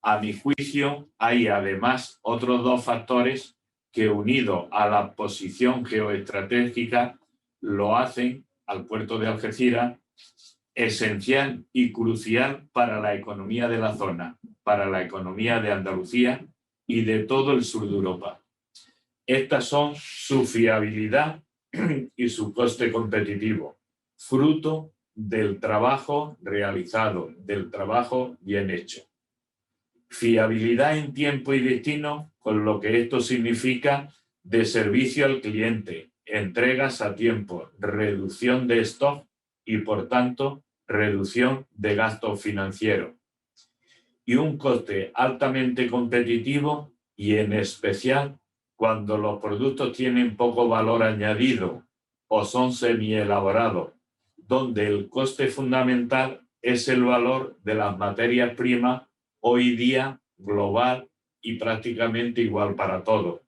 a mi juicio hay además otros dos factores que, unidos a la posición geoestratégica, lo hacen al puerto de Algeciras esencial y crucial para la economía de la zona, para la economía de Andalucía y de todo el sur de Europa. Estas son su fiabilidad y su coste competitivo, fruto del trabajo realizado, del trabajo bien hecho. Fiabilidad en tiempo y destino, con lo que esto significa de servicio al cliente, entregas a tiempo, reducción de stock y, por tanto, reducción de gastos financieros. Y un coste altamente competitivo y, en especial, cuando los productos tienen poco valor añadido o son semielaborados, donde el coste fundamental es el valor de las materias primas hoy día global y prácticamente igual para todos.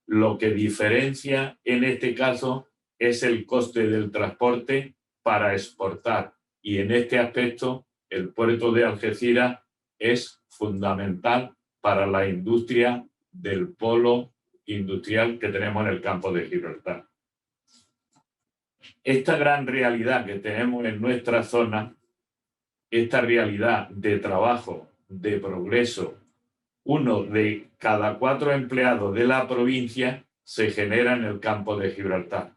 Lo que diferencia en este caso es el coste del transporte para exportar, y en este aspecto el puerto de Algeciras es fundamental para la industria del polo industrial que tenemos en el campo de Gibraltar. Esta gran realidad que tenemos en nuestra zona, esta realidad de trabajo, de progreso, 1 de cada 4 empleados de la provincia se genera en el campo de Gibraltar.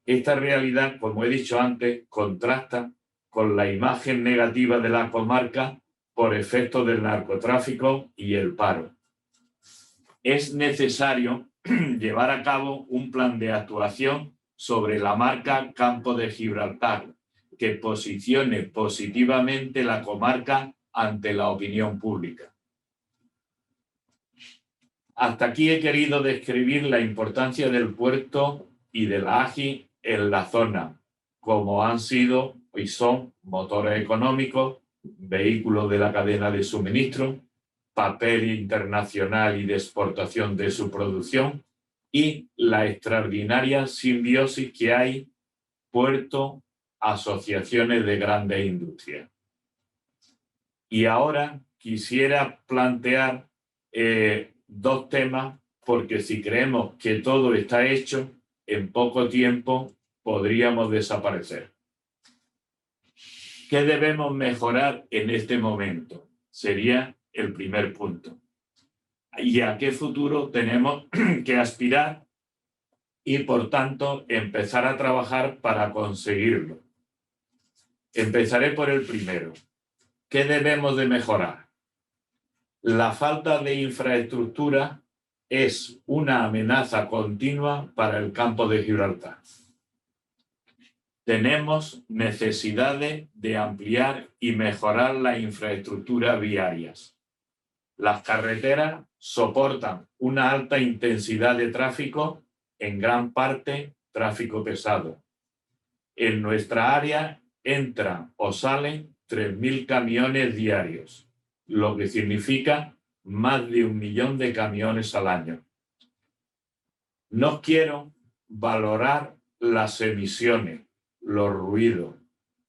Esta realidad, como he dicho antes, contrasta con la imagen negativa de la comarca por efecto del narcotráfico y el paro. Es necesario llevar a cabo un plan de actuación sobre la marca Campo de Gibraltar, que posicione positivamente la comarca ante la opinión pública. Hasta aquí he querido describir la importancia del puerto y de la AGI en la zona, como han sido y son motores económicos, vehículos de la cadena de suministro, papel internacional y de exportación de su producción, y la extraordinaria simbiosis que hay puerto, asociaciones de grandes industrias. Y ahora quisiera plantear dos temas, porque si creemos que todo está hecho, en poco tiempo podríamos desaparecer. ¿Qué debemos mejorar en este momento? Sería el primer punto. ¿Y a qué futuro tenemos que aspirar? Y, por tanto, empezar a trabajar para conseguirlo. Empezaré por el primero. ¿Qué debemos de mejorar? La falta de infraestructura es una amenaza continua para el campo de Gibraltar. Tenemos necesidades de ampliar y mejorar las infraestructuras viarias. Las carreteras soportan una alta intensidad de tráfico, en gran parte tráfico pesado. En nuestra área entran o salen 3.000 camiones diarios, lo que significa más de 1 millón de camiones al año. No quiero valorar las emisiones, los ruidos,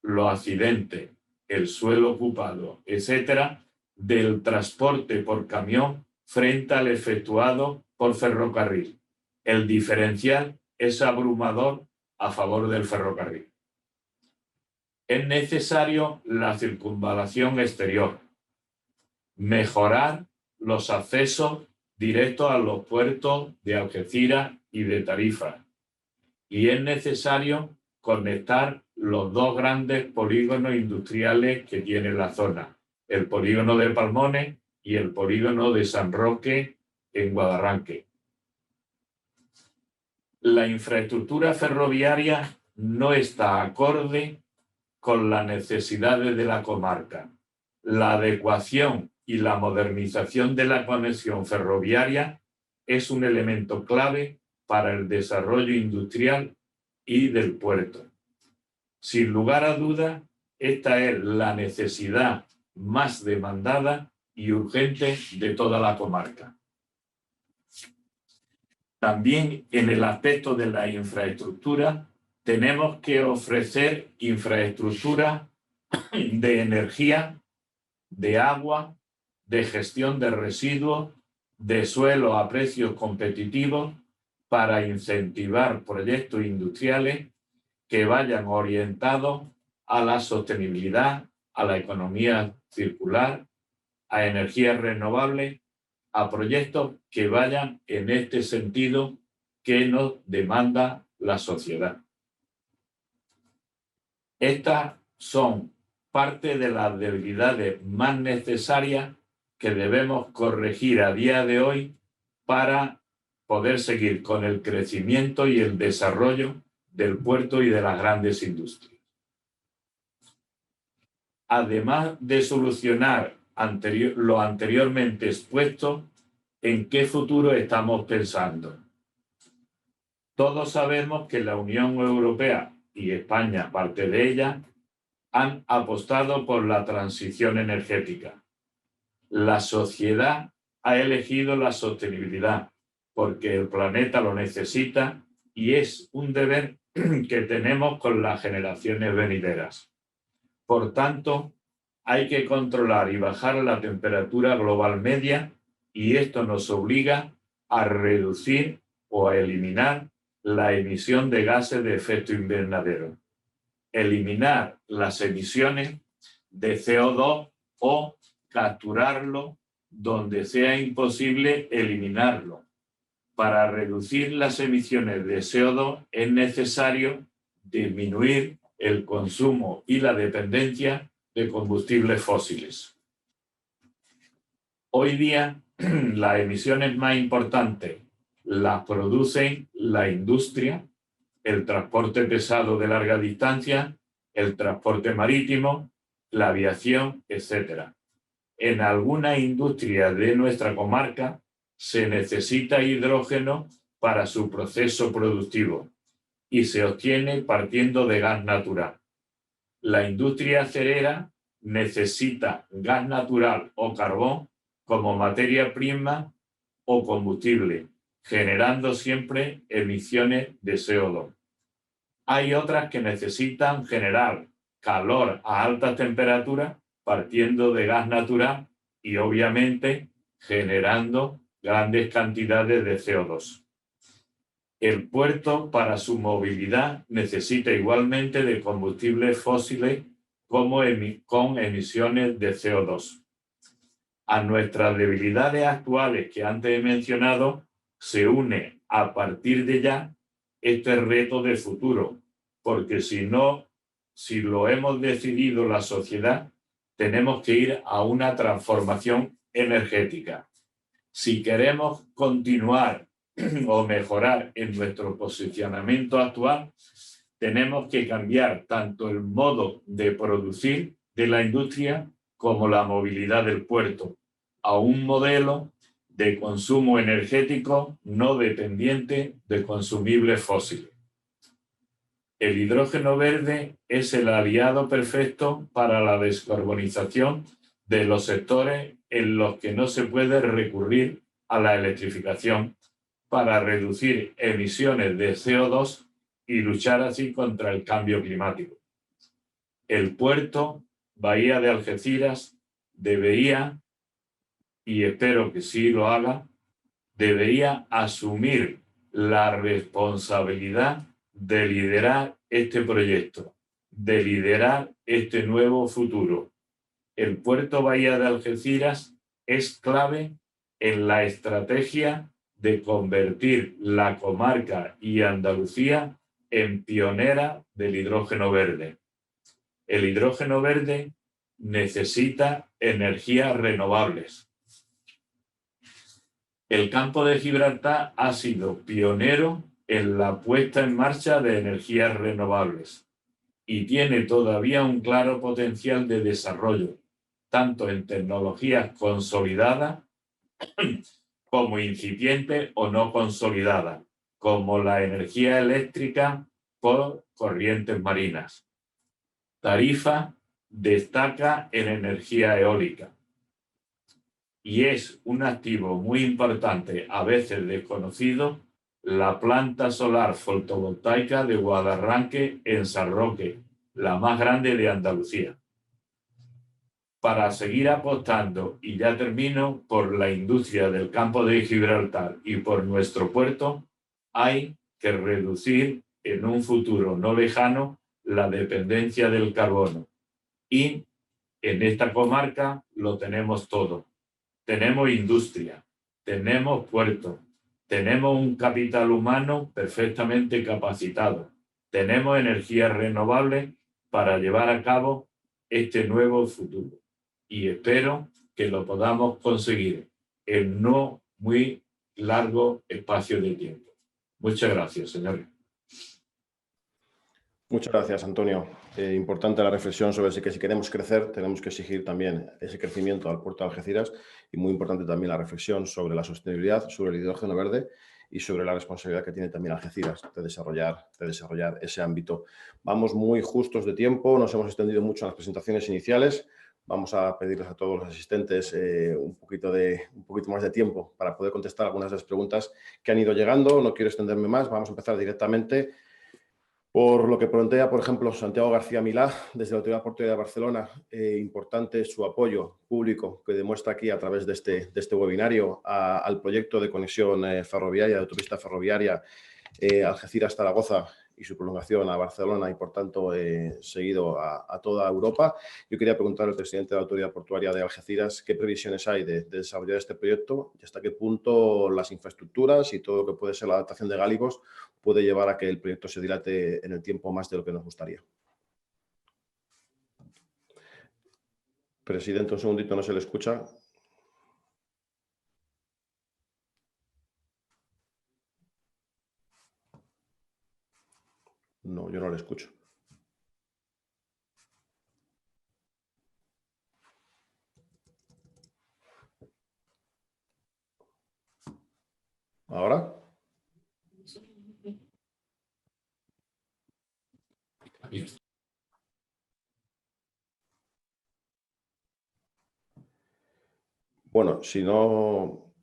los accidentes, el suelo ocupado, etcétera, del transporte por camión frente al efectuado por ferrocarril. El diferencial es abrumador a favor del ferrocarril. Es necesario la circunvalación exterior, mejorar los accesos directos a los puertos de Algeciras y de Tarifa. Y es necesario conectar los dos grandes polígonos industriales que tiene la zona, el polígono de Palmones y el polígono de San Roque en Guadarranque. La infraestructura ferroviaria no está acorde con las necesidades de la comarca. La adecuación y la modernización de la conexión ferroviaria es un elemento clave para el desarrollo industrial y del puerto. Sin lugar a dudas, esta es la necesidad más demandada y urgente de toda la comarca. También en el aspecto de la infraestructura, tenemos que ofrecer infraestructura de energía, de agua, de gestión de residuos, de suelo a precios competitivos para incentivar proyectos industriales que vayan orientados a la sostenibilidad, a la economía circular, a energías renovables, a proyectos que vayan en este sentido que nos demanda la sociedad. Estas son parte de las debilidades más necesarias que debemos corregir a día de hoy para poder seguir con el crecimiento y el desarrollo del puerto y de las grandes industrias. Además de solucionar lo anteriormente expuesto, ¿en qué futuro estamos pensando? Todos sabemos que la Unión Europea y España, parte de ella, han apostado por la transición energética. La sociedad ha elegido la sostenibilidad porque el planeta lo necesita y es un deber que tenemos con las generaciones venideras. Por tanto, hay que controlar y bajar la temperatura global media y esto nos obliga a reducir o a eliminar la emisión de gases de efecto invernadero. Eliminar las emisiones de CO2 o capturarlo donde sea imposible eliminarlo. Para reducir las emisiones de CO2 es necesario disminuir el consumo y la dependencia de combustibles fósiles. Hoy día, las emisiones más importantes las producen la industria, el transporte pesado de larga distancia, el transporte marítimo, la aviación, etc. En algunas industrias de nuestra comarca se necesita hidrógeno para su proceso productivo y se obtiene partiendo de gas natural. La industria acerera necesita gas natural o carbón como materia prima o combustible, generando siempre emisiones de CO2. Hay otras que necesitan generar calor a alta temperatura partiendo de gas natural y obviamente generando grandes cantidades de CO2. El puerto para su movilidad necesita igualmente de combustibles fósiles con emisiones de CO2. A nuestras debilidades actuales que antes he mencionado se une a partir de ya este reto de futuro, porque si lo hemos decidido la sociedad, tenemos que ir a una transformación energética. Si queremos continuar o mejorar en nuestro posicionamiento actual, tenemos que cambiar tanto el modo de producir de la industria como la movilidad del puerto a un modelo de consumo energético no dependiente de consumibles fósiles. El hidrógeno verde es el aliado perfecto para la descarbonización de los sectores en los que no se puede recurrir a la electrificación para reducir emisiones de CO2 y luchar así contra el cambio climático. El puerto Bahía de Algeciras debería, y espero que sí lo haga, debería asumir la responsabilidad de liderar este proyecto, de liderar este nuevo futuro. El puerto Bahía de Algeciras es clave en la estrategia de convertir la comarca y Andalucía en pionera del hidrógeno verde. El hidrógeno verde necesita energías renovables. El campo de Gibraltar ha sido pionero en la puesta en marcha de energías renovables y tiene todavía un claro potencial de desarrollo, tanto en tecnologías consolidadas como incipientes o no consolidadas, como la energía eléctrica por corrientes marinas. Tarifa destaca en energía eólica y es un activo muy importante, a veces desconocido, la planta solar fotovoltaica de Guadarranque en San Roque, la más grande de Andalucía. Para seguir apostando, y ya termino, por la industria del campo de Gibraltar y por nuestro puerto, hay que reducir en un futuro no lejano la dependencia del carbono. Y en esta comarca lo tenemos todo. Tenemos industria, tenemos puerto, tenemos un capital humano perfectamente capacitado, tenemos energías renovables para llevar a cabo este nuevo futuro. Y espero que lo podamos conseguir en no muy largo espacio de tiempo. Muchas gracias, señores. Muchas gracias, Antonio. Importante la reflexión sobre que si queremos crecer, tenemos que exigir también ese crecimiento al puerto de Algeciras, y muy importante también la reflexión sobre la sostenibilidad, sobre el hidrógeno verde y sobre la responsabilidad que tiene también Algeciras de desarrollar ese ámbito. Vamos muy justos de tiempo, nos hemos extendido mucho en las presentaciones iniciales. Vamos a pedirles a todos los asistentes un poquito más de tiempo para poder contestar algunas de las preguntas que han ido llegando. No quiero extenderme más, vamos a empezar directamente por lo que plantea, por ejemplo, Santiago García Milá, desde la Autoridad Portuaria de Barcelona. Importante su apoyo público que demuestra aquí a través de este webinario al proyecto de conexión ferroviaria, de autopista ferroviaria Algeciras-Zaragoza y su prolongación a Barcelona y, por tanto, seguido a toda Europa. Yo quería preguntar al presidente de la Autoridad Portuaria de Algeciras qué previsiones hay de desarrollar este proyecto y hasta qué punto las infraestructuras y todo lo que puede ser la adaptación de gáligos puede llevar a que el proyecto se dilate en el tiempo más de lo que nos gustaría. Presidente, un segundito, no se le escucha. No, yo no le escucho. ¿Ahora? Bueno, si no...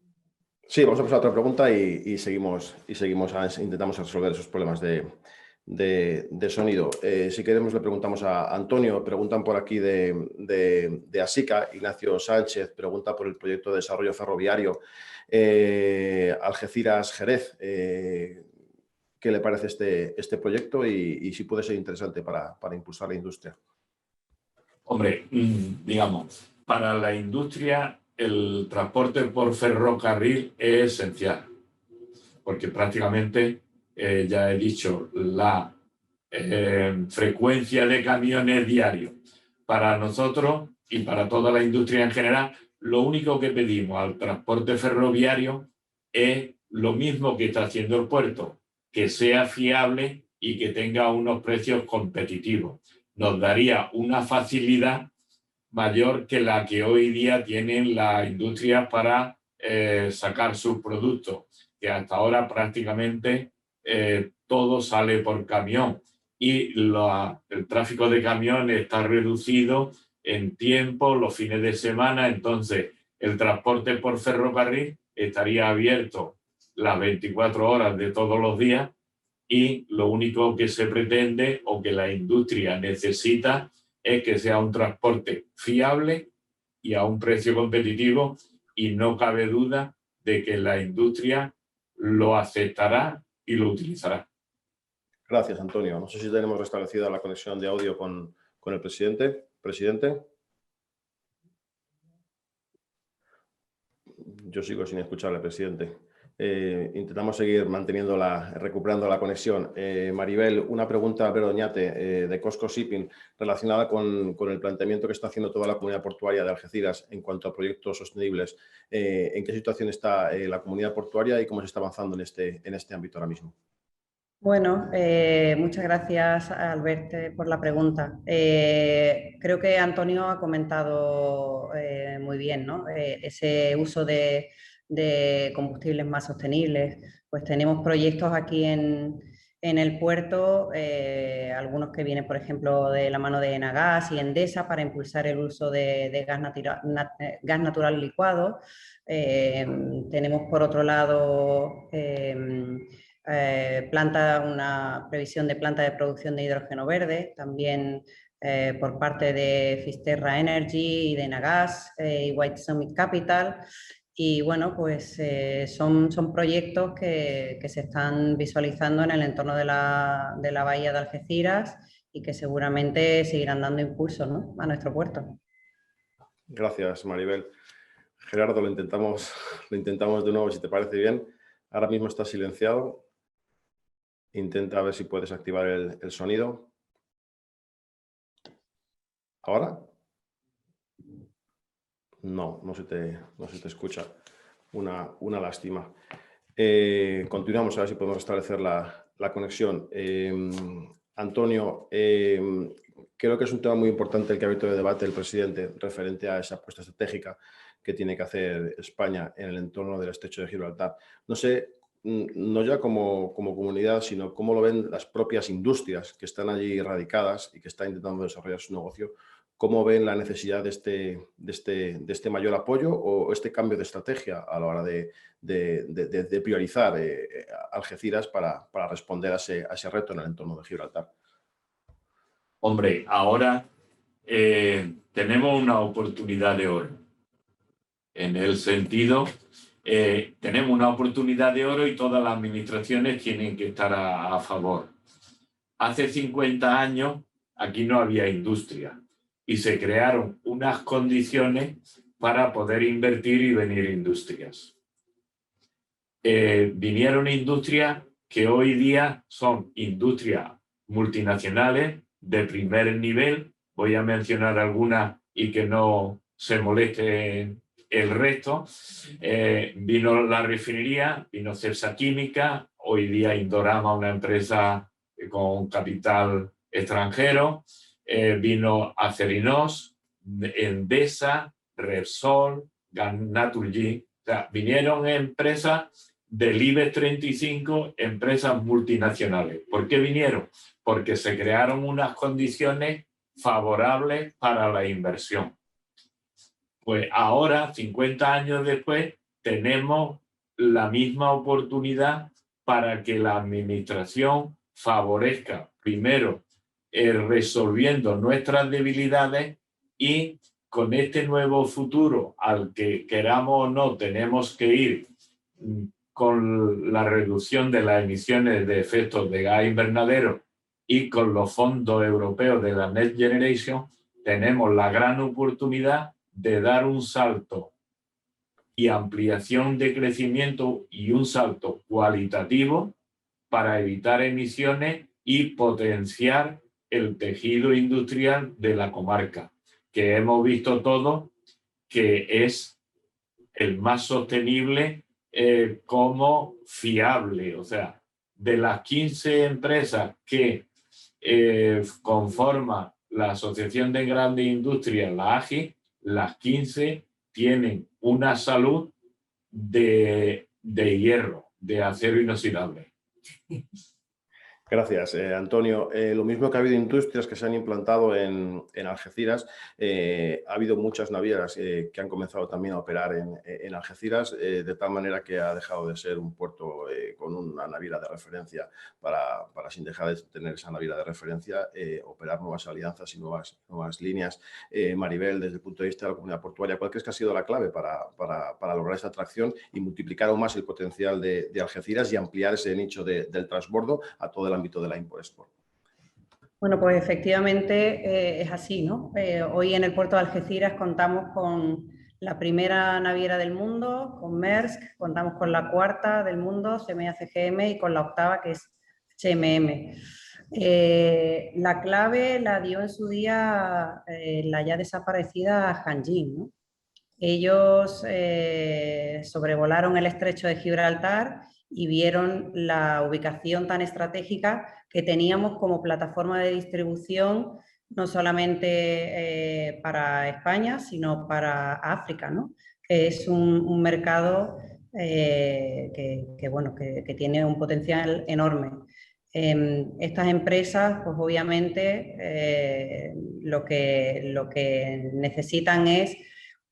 Sí, vamos a pasar a otra pregunta y seguimos, intentamos resolver esos problemas de sonido. Si queremos, le preguntamos a Antonio. Preguntan por aquí de ASICA, Ignacio Sánchez, pregunta por el proyecto de desarrollo ferroviario Algeciras-Jerez. ¿Qué le parece este proyecto y si puede ser interesante para impulsar la industria? Hombre, digamos, para la industria el transporte por ferrocarril es esencial, porque prácticamente, ya he dicho, la frecuencia de camiones diarios para nosotros y para toda la industria en general, lo único que pedimos al transporte ferroviario es lo mismo que está haciendo el puerto, que sea fiable y que tenga unos precios competitivos. Nos daría una facilidad mayor que la que hoy día tienen las industrias para sacar sus productos, que hasta ahora prácticamente todo sale por camión y el tráfico de camiones está reducido en tiempo, los fines de semana. Entonces el transporte por ferrocarril estaría abierto las 24 horas de todos los días y lo único que se pretende o que la industria necesita es que sea un transporte fiable y a un precio competitivo, y no cabe duda de que la industria lo aceptará y lo utilizará. Gracias, Antonio. No sé si tenemos restablecida la conexión de audio con el presidente. Presidente. Yo sigo sin escucharle, presidente. Intentamos seguir recuperando la conexión. Maribel, una pregunta a Albert Oñate, de Cosco Shipping, relacionada con el planteamiento que está haciendo toda la comunidad portuaria de Algeciras en cuanto a proyectos sostenibles. ¿En qué situación está la comunidad portuaria y cómo se está avanzando en este ámbito ahora mismo? Bueno, muchas gracias, Albert, por la pregunta. Creo que Antonio ha comentado muy bien, ¿no? Ese uso de combustibles más sostenibles. Pues tenemos proyectos aquí en el puerto, algunos que vienen, por ejemplo, de la mano de Enagas y Endesa para impulsar el uso de gas natural licuado. Tenemos, por otro lado, una previsión de planta de producción de hidrógeno verde, también por parte de Fisterra Energy y de Enagas y White Summit Capital. Y bueno, pues son proyectos que se están visualizando en el entorno de la bahía de Algeciras y que seguramente seguirán dando impulso, ¿no?, a nuestro puerto. Gracias, Maribel. Gerardo, lo intentamos de nuevo, si te parece bien. Ahora mismo está silenciado. Intenta ver si puedes activar el sonido. ¿Ahora? No se te escucha. Una lástima. Continuamos a ver si podemos restablecer la conexión. Antonio, creo que es un tema muy importante el que ha abierto de debate el presidente referente a esa apuesta estratégica que tiene que hacer España en el entorno del estrecho de Gibraltar. No sé, no ya como comunidad, sino cómo lo ven las propias industrias que están allí radicadas y que están intentando desarrollar su negocio. ¿Cómo ven la necesidad de este mayor apoyo o este cambio de estrategia a la hora de priorizar Algeciras para responder a ese reto en el entorno de Gibraltar? Hombre, ahora tenemos una oportunidad de oro. En el sentido, tenemos una oportunidad de oro y todas las administraciones tienen que estar a favor. Hace 50 años aquí no había industria y se crearon unas condiciones para poder invertir y venir industrias. Vinieron industrias que hoy día son industrias multinacionales de primer nivel. Voy a mencionar algunas y que no se moleste el resto. Vino la refinería, vino Cepsa Química, hoy día Indorama, una empresa con capital extranjero, vino Acerinos, Endesa, Repsol, Naturgy. O sea, vinieron empresas del IBEX 35, empresas multinacionales. ¿Por qué vinieron? Porque se crearon unas condiciones favorables para la inversión. Pues ahora, 50 años después, tenemos la misma oportunidad para que la administración favorezca, primero, resolviendo nuestras debilidades y con este nuevo futuro al que queramos o no tenemos que ir con la reducción de las emisiones de efectos de gas invernadero y con los fondos europeos de la Next Generation, tenemos la gran oportunidad de dar un salto y ampliación de crecimiento y un salto cualitativo para evitar emisiones y potenciar el tejido industrial de la comarca, que hemos visto todos que es el más sostenible como fiable. O sea, de las 15 empresas que conforman la Asociación de Grandes Industrias, la AGI, las 15 tienen una salud de hierro, de acero inoxidable. Gracias, Antonio. Lo mismo que ha habido industrias que se han implantado en Algeciras, ha habido muchas navieras que han comenzado también a operar en Algeciras, de tal manera que ha dejado de ser un puerto con una naviera de referencia para sin dejar de tener esa naviera de referencia, operar nuevas alianzas y nuevas líneas. Maribel, desde el punto de vista de la comunidad portuaria, ¿cuál crees que ha sido la clave para lograr esta atracción y multiplicar aún más el potencial de Algeciras y ampliar ese nicho del transbordo a todo el ámbito de la import-export? Bueno, pues efectivamente es así, ¿no? Hoy en el puerto de Algeciras contamos con la primera naviera del mundo, con Maersk, contamos con la cuarta del mundo, CMA CGM, y con la octava, que es HMM. La clave la dio en su día la ya desaparecida Hanjin, ¿no? Ellos sobrevolaron el estrecho de Gibraltar y vieron la ubicación tan estratégica que teníamos como plataforma de distribución, no solamente para España, sino para África, ¿no? Que es un mercado que tiene un potencial enorme. Estas empresas, pues obviamente, lo que necesitan es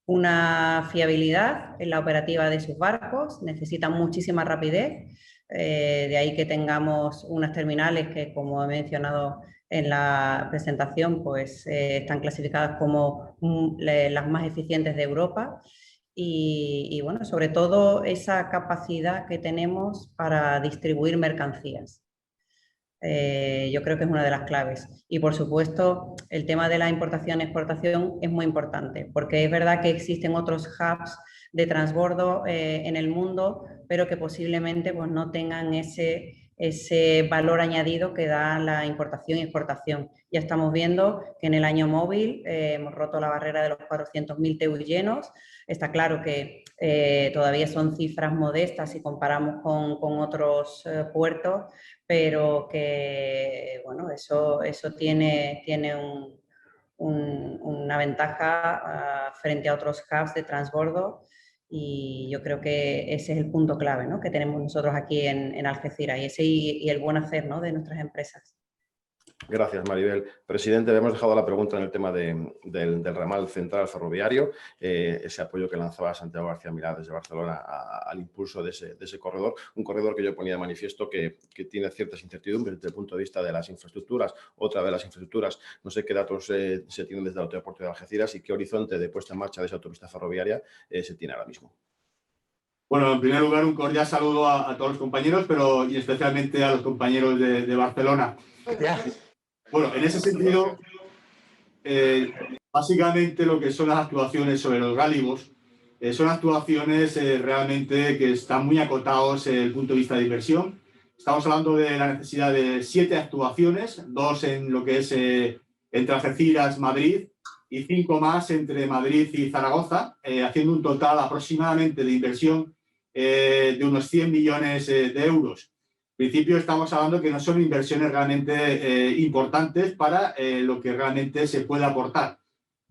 una fiabilidad en la operativa de sus barcos, necesitan muchísima rapidez, de ahí que tengamos unas terminales que, como he mencionado en la presentación, pues están clasificadas como las más eficientes de Europa. Y bueno, sobre todo esa capacidad que tenemos para distribuir mercancías. Yo creo que es una de las claves. Y por supuesto, el tema de la importación-exportación es muy importante, porque es verdad que existen otros hubs de transbordo en el mundo, pero que posiblemente pues, no tengan ese valor añadido que da la importación y exportación. Ya estamos viendo que en el año móvil hemos roto la barrera de los 400.000 TEU llenos. Está claro que todavía son cifras modestas si comparamos con otros puertos, pero que bueno, eso tiene una ventaja frente a otros hubs de transbordo, y yo creo que ese es el punto clave, ¿no?, que tenemos nosotros aquí en Algeciras, y el buen hacer, ¿no?, de nuestras empresas. Gracias, Maribel. Presidente, hemos dejado la pregunta en el tema del ramal central ferroviario, ese apoyo que lanzaba Santiago García Milá desde Barcelona al impulso de ese corredor, un corredor que yo ponía de manifiesto que tiene ciertas incertidumbres desde el punto de vista de las infraestructuras. Otra de las infraestructuras, no sé qué datos se tienen desde el aeropuerto de Algeciras y qué horizonte de puesta en marcha de esa autopista ferroviaria se tiene ahora mismo. Bueno, en primer lugar, un cordial saludo a todos los compañeros, y especialmente a los compañeros de Barcelona. Bueno, en ese sentido, básicamente lo que son las actuaciones sobre los gálibos son actuaciones realmente que están muy acotados desde el punto de vista de inversión. Estamos hablando de la necesidad de 7 actuaciones, 2 en lo que es entre Algeciras, Madrid, y 5 más entre Madrid y Zaragoza, haciendo un total aproximadamente de inversión de unos 100 millones de euros. En principio estamos hablando que no son inversiones realmente importantes para lo que realmente se puede aportar.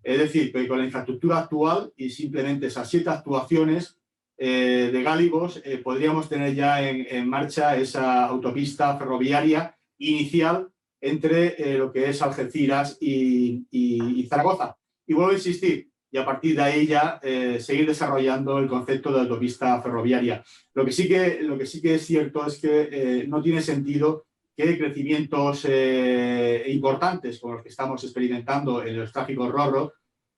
Es decir, que con la infraestructura actual y simplemente esas 7 actuaciones de gálibos podríamos tener ya en marcha esa autopista ferroviaria inicial entre lo que es Algeciras y Zaragoza. Y vuelvo a insistir, y a partir de ahí ya seguir desarrollando el concepto de autopista ferroviaria. Lo que sí que es cierto es que no tiene sentido que crecimientos importantes como los que estamos experimentando en los tráficos RoRo,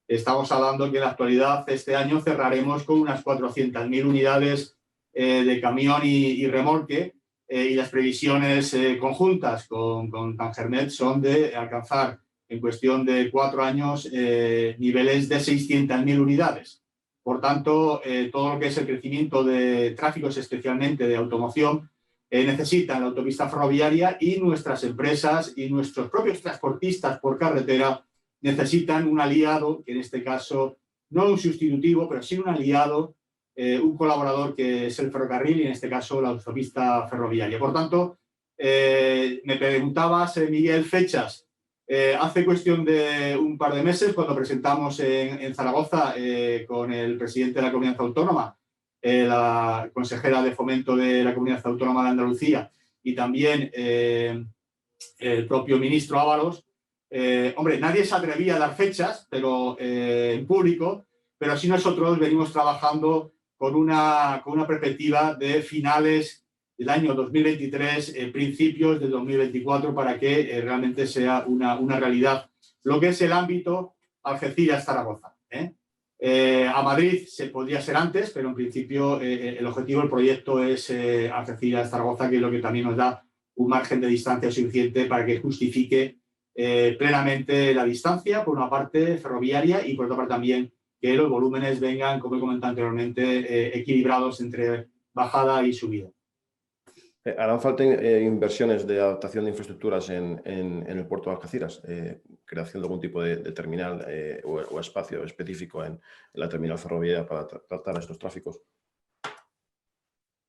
estamos hablando que en la actualidad este año cerraremos con unas 400.000 unidades de camión y remolque, y las previsiones conjuntas con Tangermet son de alcanzar en cuestión de 4 años niveles de 600.000 unidades. Por tanto, todo lo que es el crecimiento de tráficos, especialmente de automoción, necesita la autopista ferroviaria, y nuestras empresas y nuestros propios transportistas por carretera necesitan un aliado, que en este caso no un sustitutivo, pero sí un aliado, un colaborador que es el ferrocarril y en este caso la autopista ferroviaria. Por tanto, me preguntabas, Miguel, fechas. Hace cuestión de un par de meses, cuando presentamos en Zaragoza con el presidente de la Comunidad Autónoma, la consejera de Fomento de la Comunidad Autónoma de Andalucía, y también el propio ministro Ábalos, hombre, nadie se atrevía a dar fechas pero en público, pero sí nosotros venimos trabajando con una perspectiva de finales del año 2023, principios de 2024, para que realmente sea una realidad lo que es el ámbito Algeciras-Zaragoza. A Madrid se podría ser antes, pero en principio el objetivo del proyecto es Algeciras-Zaragoza, que es lo que también nos da un margen de distancia suficiente para que justifique plenamente la distancia, por una parte ferroviaria, y por otra parte también que los volúmenes vengan, como he comentado anteriormente, equilibrados entre bajada y subida. ¿Harán falta inversiones de adaptación de infraestructuras en el puerto de Algeciras? ¿Creación de algún tipo de terminal o espacio específico en la terminal ferroviaria para tratar estos tráficos?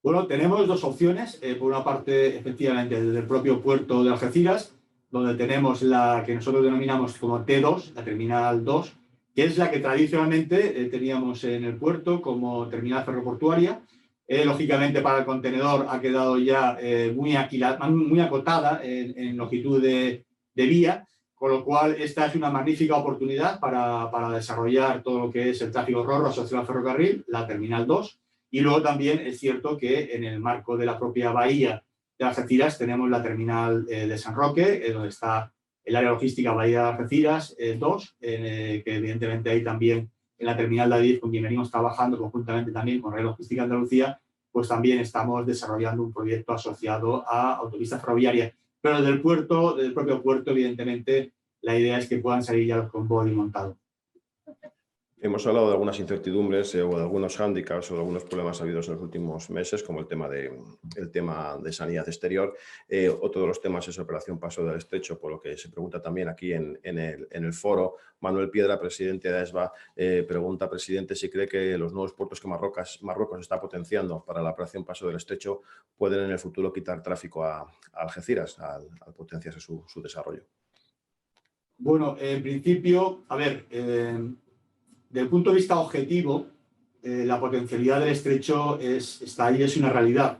Bueno, tenemos dos opciones. Por una parte, efectivamente, desde el propio puerto de Algeciras, donde tenemos la que nosotros denominamos como T2, la terminal 2, que es la que tradicionalmente teníamos en el puerto como terminal ferroportuaria. Lógicamente, para el contenedor ha quedado ya muy acotada en longitud de vía, con lo cual esta es una magnífica oportunidad para desarrollar todo lo que es el tráfico RoRo asociado al ferrocarril, la terminal 2. Y luego también es cierto que en el marco de la propia bahía de Algeciras tenemos la terminal de San Roque, donde está el área logística Bahía de Algeciras 2, que evidentemente hay también en la terminal de Adif, con quien venimos trabajando conjuntamente también con Red Logística Andalucía, pues también estamos desarrollando un proyecto asociado a autopistas ferroviarias. Pero desde el propio puerto, evidentemente, la idea es que puedan salir ya los convoy montados. Hemos hablado de algunas incertidumbres o de algunos hándicaps o de algunos problemas habidos en los últimos meses, como el tema de sanidad exterior. Otro de los temas es Operación Paso del Estrecho, por lo que se pregunta también aquí en el foro. Manuel Piedra, presidente de AESBA, pregunta, presidente, si cree que los nuevos puertos que Marruecos está potenciando para la Operación Paso del Estrecho pueden en el futuro quitar tráfico a Algeciras al potenciarse su desarrollo. Bueno, en principio, a ver, desde el punto de vista objetivo, la potencialidad del estrecho está ahí, es una realidad.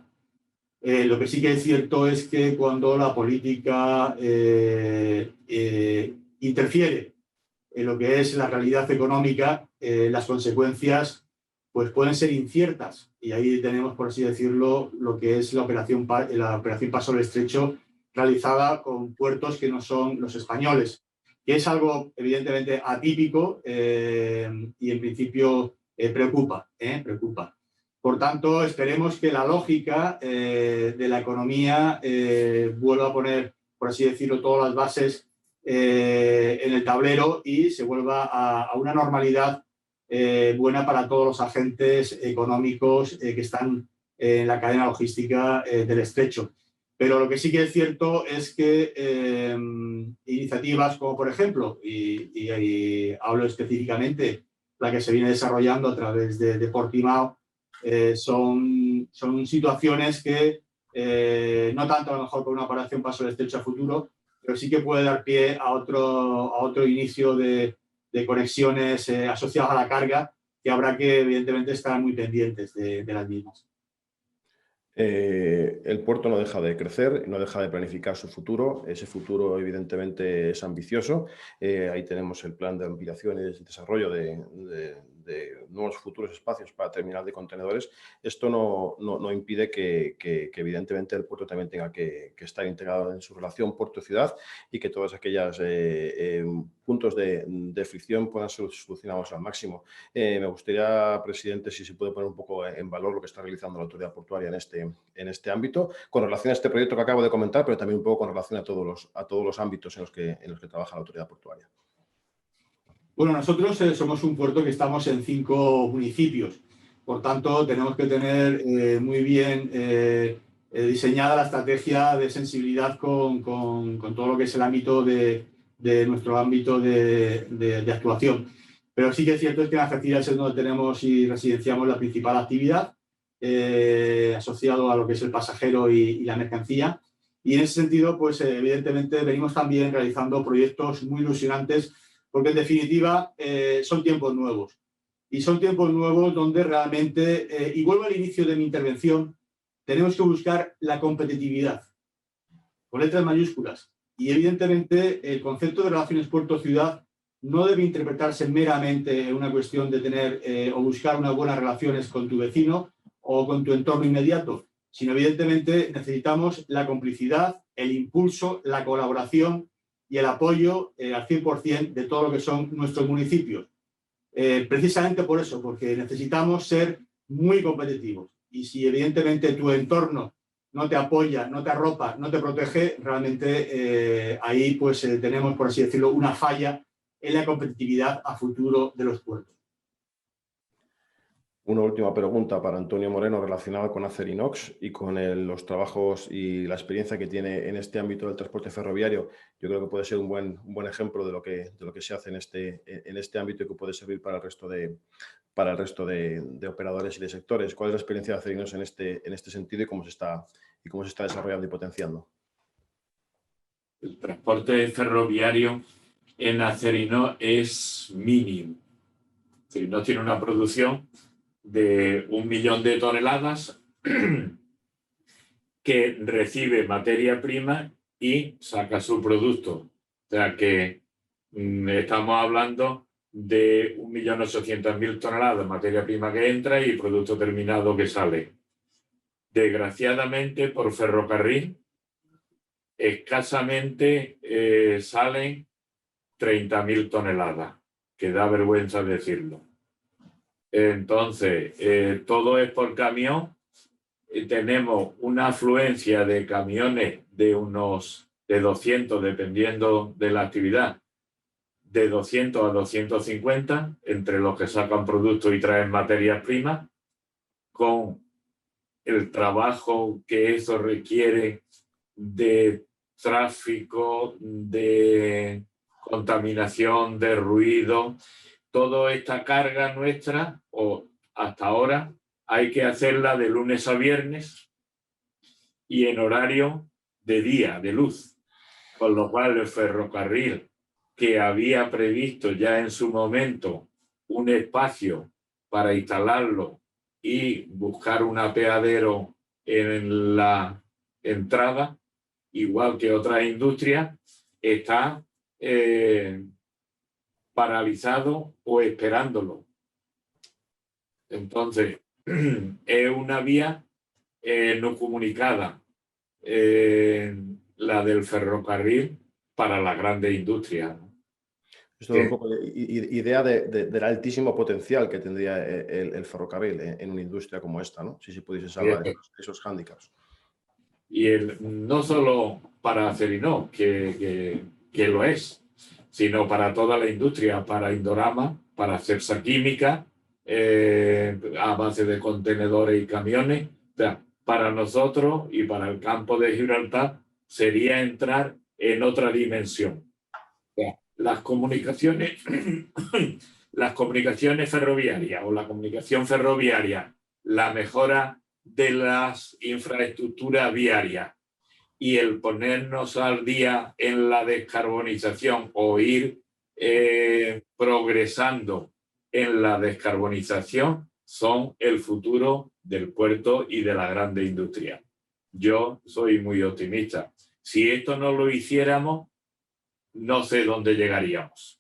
Lo que sí que es cierto es que cuando la política interfiere en lo que es la realidad económica, las consecuencias pues, pueden ser inciertas. Y ahí tenemos, por así decirlo, lo que es la operación Paso del Estrecho, realizada con puertos que no son los españoles, que es algo evidentemente atípico y en principio preocupa. Por tanto, esperemos que la lógica de la economía vuelva a poner, por así decirlo, todas las bases en el tablero y se vuelva a una normalidad buena para todos los agentes económicos que están en la cadena logística del estrecho. Pero lo que sí que es cierto es que iniciativas como, por ejemplo, y hablo específicamente la que se viene desarrollando a través de Portimao, son situaciones que no tanto a lo mejor con una operación Paso del Estrecho a futuro, pero sí que puede dar pie a otro inicio de conexiones asociadas a la carga, que habrá que evidentemente estar muy pendientes de las mismas. El puerto no deja de crecer, no deja de planificar su futuro. Ese futuro, evidentemente, es ambicioso. Ahí tenemos el plan de ampliación y desarrollo de nuevos futuros espacios para terminal de contenedores. Esto no impide que evidentemente, el puerto también tenga que estar integrado en su relación puerto-ciudad y que todos aquellos puntos de fricción puedan ser solucionados al máximo. Me gustaría, presidente, si se puede poner un poco en valor lo que está realizando la autoridad portuaria en este ámbito, con relación a este proyecto que acabo de comentar, pero también un poco con relación a todos los ámbitos en los que trabaja la autoridad portuaria. Bueno, nosotros somos un puerto que estamos en 5 municipios. Por tanto, tenemos que tener muy bien diseñada la estrategia de sensibilidad con todo lo que es el ámbito de nuestro ámbito de actuación. Pero sí que es cierto que en Algeciras es donde tenemos y residenciamos la principal actividad asociado a lo que es el pasajero y la mercancía. Y en ese sentido, pues evidentemente venimos también realizando proyectos muy ilusionantes, porque en definitiva son tiempos nuevos. Y son tiempos nuevos donde realmente, y vuelvo al inicio de mi intervención, tenemos que buscar la competitividad, con letras mayúsculas. Y evidentemente el concepto de relaciones puerto-ciudad no debe interpretarse meramente en una cuestión de tener o buscar unas buenas relaciones con tu vecino o con tu entorno inmediato, sino evidentemente necesitamos la complicidad, el impulso, la colaboración y el apoyo al 100% de todo lo que son nuestros municipios. Precisamente por eso, porque necesitamos ser muy competitivos. Y si evidentemente tu entorno no te apoya, no te arropa, no te protege, realmente ahí pues tenemos, por así decirlo, una falla en la competitividad a futuro de los puertos. Una última pregunta para Antonio Moreno relacionada con Acerinox y con los trabajos y la experiencia que tiene en este ámbito del transporte ferroviario. Yo creo que puede ser un buen ejemplo de lo que se hace en este ámbito y que puede servir para el resto de operadores y de sectores. ¿Cuál es la experiencia de Acerinox en este sentido y cómo se está desarrollando y potenciando? El transporte ferroviario en Acerinox es mínimo. Acerinox tiene una producción de 1 millón de toneladas que recibe materia prima y saca su producto. O sea que estamos hablando de 1.800.000 toneladas de materia prima que entra y producto terminado que sale. Desgraciadamente, por ferrocarril, escasamente salen 30.000 toneladas, que da vergüenza decirlo. Entonces, todo es por camión. Tenemos una afluencia de camiones de 200, dependiendo de la actividad, de 200 a 250, entre los que sacan productos y traen materias primas, con el trabajo que eso requiere de tráfico, de contaminación, de ruido. Toda esta carga nuestra, o hasta ahora, hay que hacerla de lunes a viernes y en horario de día, de luz. Con lo cual el ferrocarril, que había previsto ya en su momento un espacio para instalarlo y buscar un apeadero en la entrada, igual que otras industrias, está paralizado o esperándolo. Entonces, es una vía no comunicada, la del ferrocarril para las grandes industrias. Esto es un poco idea del altísimo potencial que tendría el ferrocarril en una industria como esta, ¿no? Si se pudiese salvar esos hándicaps. Y no solo para Acerinox, que lo es, sino para toda la industria, para Indorama, para Cepsa Química, a base de contenedores y camiones. O sea, para nosotros y para el campo de Gibraltar sería entrar en otra dimensión. O sea, las comunicaciones ferroviarias o la comunicación ferroviaria, la mejora de las infraestructuras viarias y el ponernos al día en la descarbonización o ir progresando en la descarbonización son el futuro del puerto y de la grande industria. Yo soy muy optimista. Si esto no lo hiciéramos, no sé dónde llegaríamos.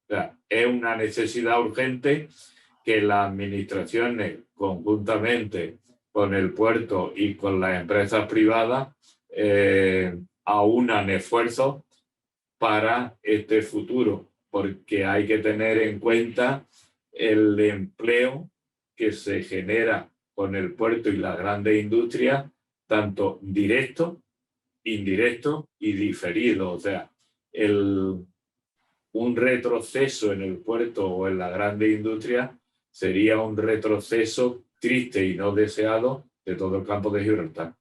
O sea, es una necesidad urgente que las administraciones, conjuntamente con el puerto y con las empresas privadas, aunan esfuerzos para este futuro, porque hay que tener en cuenta el empleo que se genera con el puerto y la grande industria, tanto directo, indirecto y diferido. O sea, un retroceso en el puerto o en la grande industria sería un retroceso triste y no deseado de todo el campo de Gibraltar.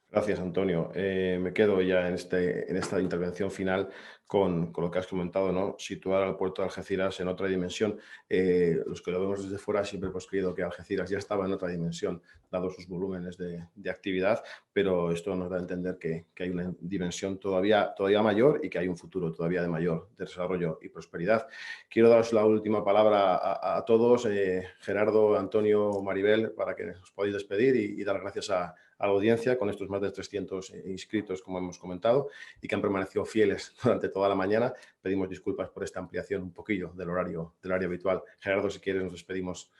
Gracias, Antonio. Me quedo ya en esta intervención final con lo que has comentado, ¿no? Situar al puerto de Algeciras en otra dimensión. Los que lo vemos desde fuera siempre hemos creído que Algeciras ya estaba en otra dimensión, dado sus volúmenes de actividad, pero esto nos da a entender que hay una dimensión todavía mayor y que hay un futuro todavía de mayor desarrollo y prosperidad. Quiero daros la última palabra a todos, Gerardo, Antonio, Maribel, para que os podáis despedir y dar gracias a la audiencia con estos más de 300 inscritos, como hemos comentado, y que han permanecido fieles durante toda la mañana. Pedimos disculpas por esta ampliación un poquillo del horario habitual. Gerardo, si quieres, nos despedimos.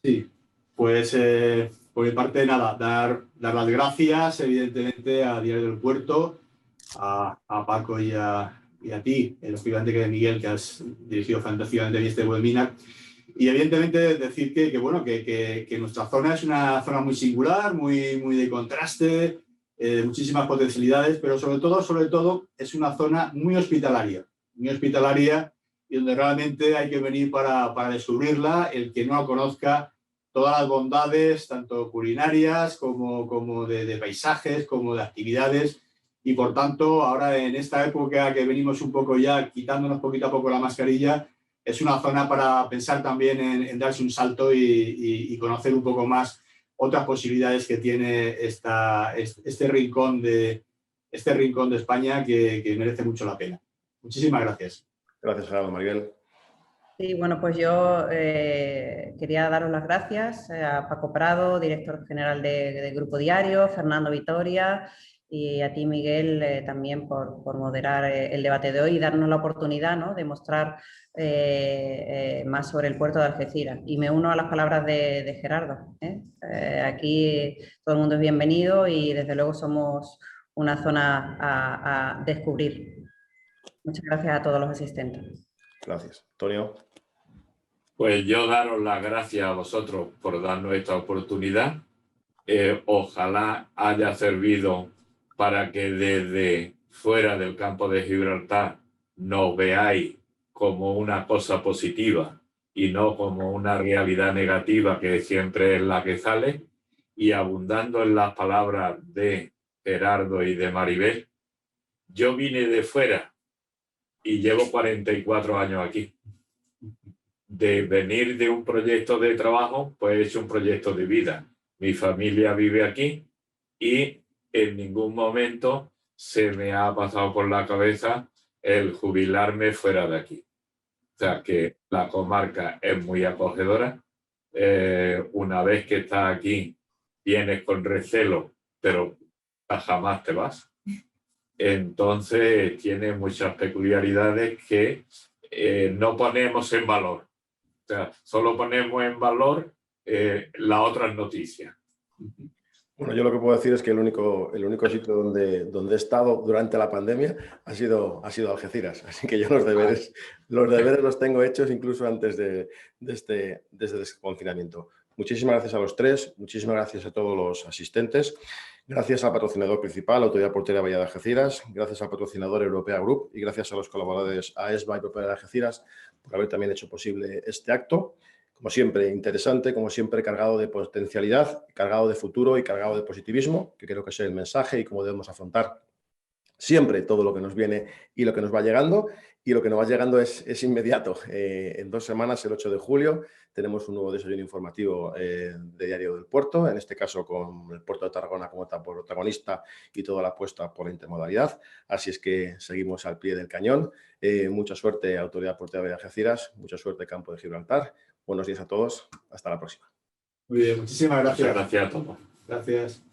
Sí, pues por mi parte, nada, dar las gracias, evidentemente, a Diario del Puerto, a Paco y a ti, el estudiante que de Miguel, que has dirigido fantásticamente este webinar. Y evidentemente decir que nuestra zona es una zona muy singular, muy de contraste, muchísimas potencialidades, pero sobre todo es una zona muy hospitalaria y donde realmente hay que venir para descubrirla. El que no la conozca, todas las bondades, tanto culinarias como de paisajes, como de actividades. Y por tanto, ahora en esta época que venimos un poco ya quitándonos poquito a poco la mascarilla, es una zona para pensar también en darse un salto y conocer un poco más otras posibilidades que tiene este rincón de España que merece mucho la pena. Muchísimas gracias. Gracias, Gerardo. Maribel. Sí, bueno, pues yo quería daros las gracias a Paco Prado, director general de Grupo Diario, Fernando Vitoria, y a ti, Miguel, también por moderar el debate de hoy y darnos la oportunidad, ¿no?, de mostrar más sobre el puerto de Algeciras. Y me uno a las palabras de Gerardo. Aquí todo el mundo es bienvenido y desde luego somos una zona a descubrir. Muchas gracias a todos los asistentes. Gracias. Antonio. Pues yo daros las gracias a vosotros por darnos esta oportunidad. Ojalá haya servido para que desde fuera del campo de Gibraltar nos veáis como una cosa positiva y no como una realidad negativa que siempre es la que sale. Y abundando en las palabras de Gerardo y de Maribel, yo vine de fuera y llevo 44 años aquí. De venir de un proyecto de trabajo, pues he hecho un proyecto de vida. Mi familia vive aquí y en ningún momento se me ha pasado por la cabeza el jubilarme fuera de aquí. O sea que la comarca es muy acogedora. Una vez que estás aquí, vienes con recelo, pero jamás te vas. Entonces tiene muchas peculiaridades que no ponemos en valor. O sea, solo ponemos en valor las otras noticias. Bueno, yo lo que puedo decir es que el único sitio donde he estado durante la pandemia ha sido Algeciras. Así que yo los deberes los tengo hechos incluso antes de este confinamiento. Muchísimas gracias a los tres, muchísimas gracias a todos los asistentes. Gracias al patrocinador principal, Autoridad Portuaria Bahía de Algeciras. Gracias al patrocinador Europea Group y gracias a los colaboradores AESBA y Propera de Algeciras por haber también hecho posible este acto. Como siempre, interesante, como siempre, cargado de potencialidad, cargado de futuro y cargado de positivismo, que creo que es el mensaje y cómo debemos afrontar siempre todo lo que nos viene y lo que nos va llegando. Y lo que nos va llegando es inmediato. En 2 semanas, el 8 de julio, tenemos un nuevo desayuno informativo de Diario del Puerto, en este caso con el Puerto de Tarragona como protagonista y toda la apuesta por la intermodalidad. Así es que seguimos al pie del cañón. Mucha suerte, Autoridad Portuaria de Algeciras. Mucha suerte, Campo de Gibraltar. Buenos días a todos. Hasta la próxima. Muy bien, muchísimas gracias. Muchas gracias a todos. Gracias.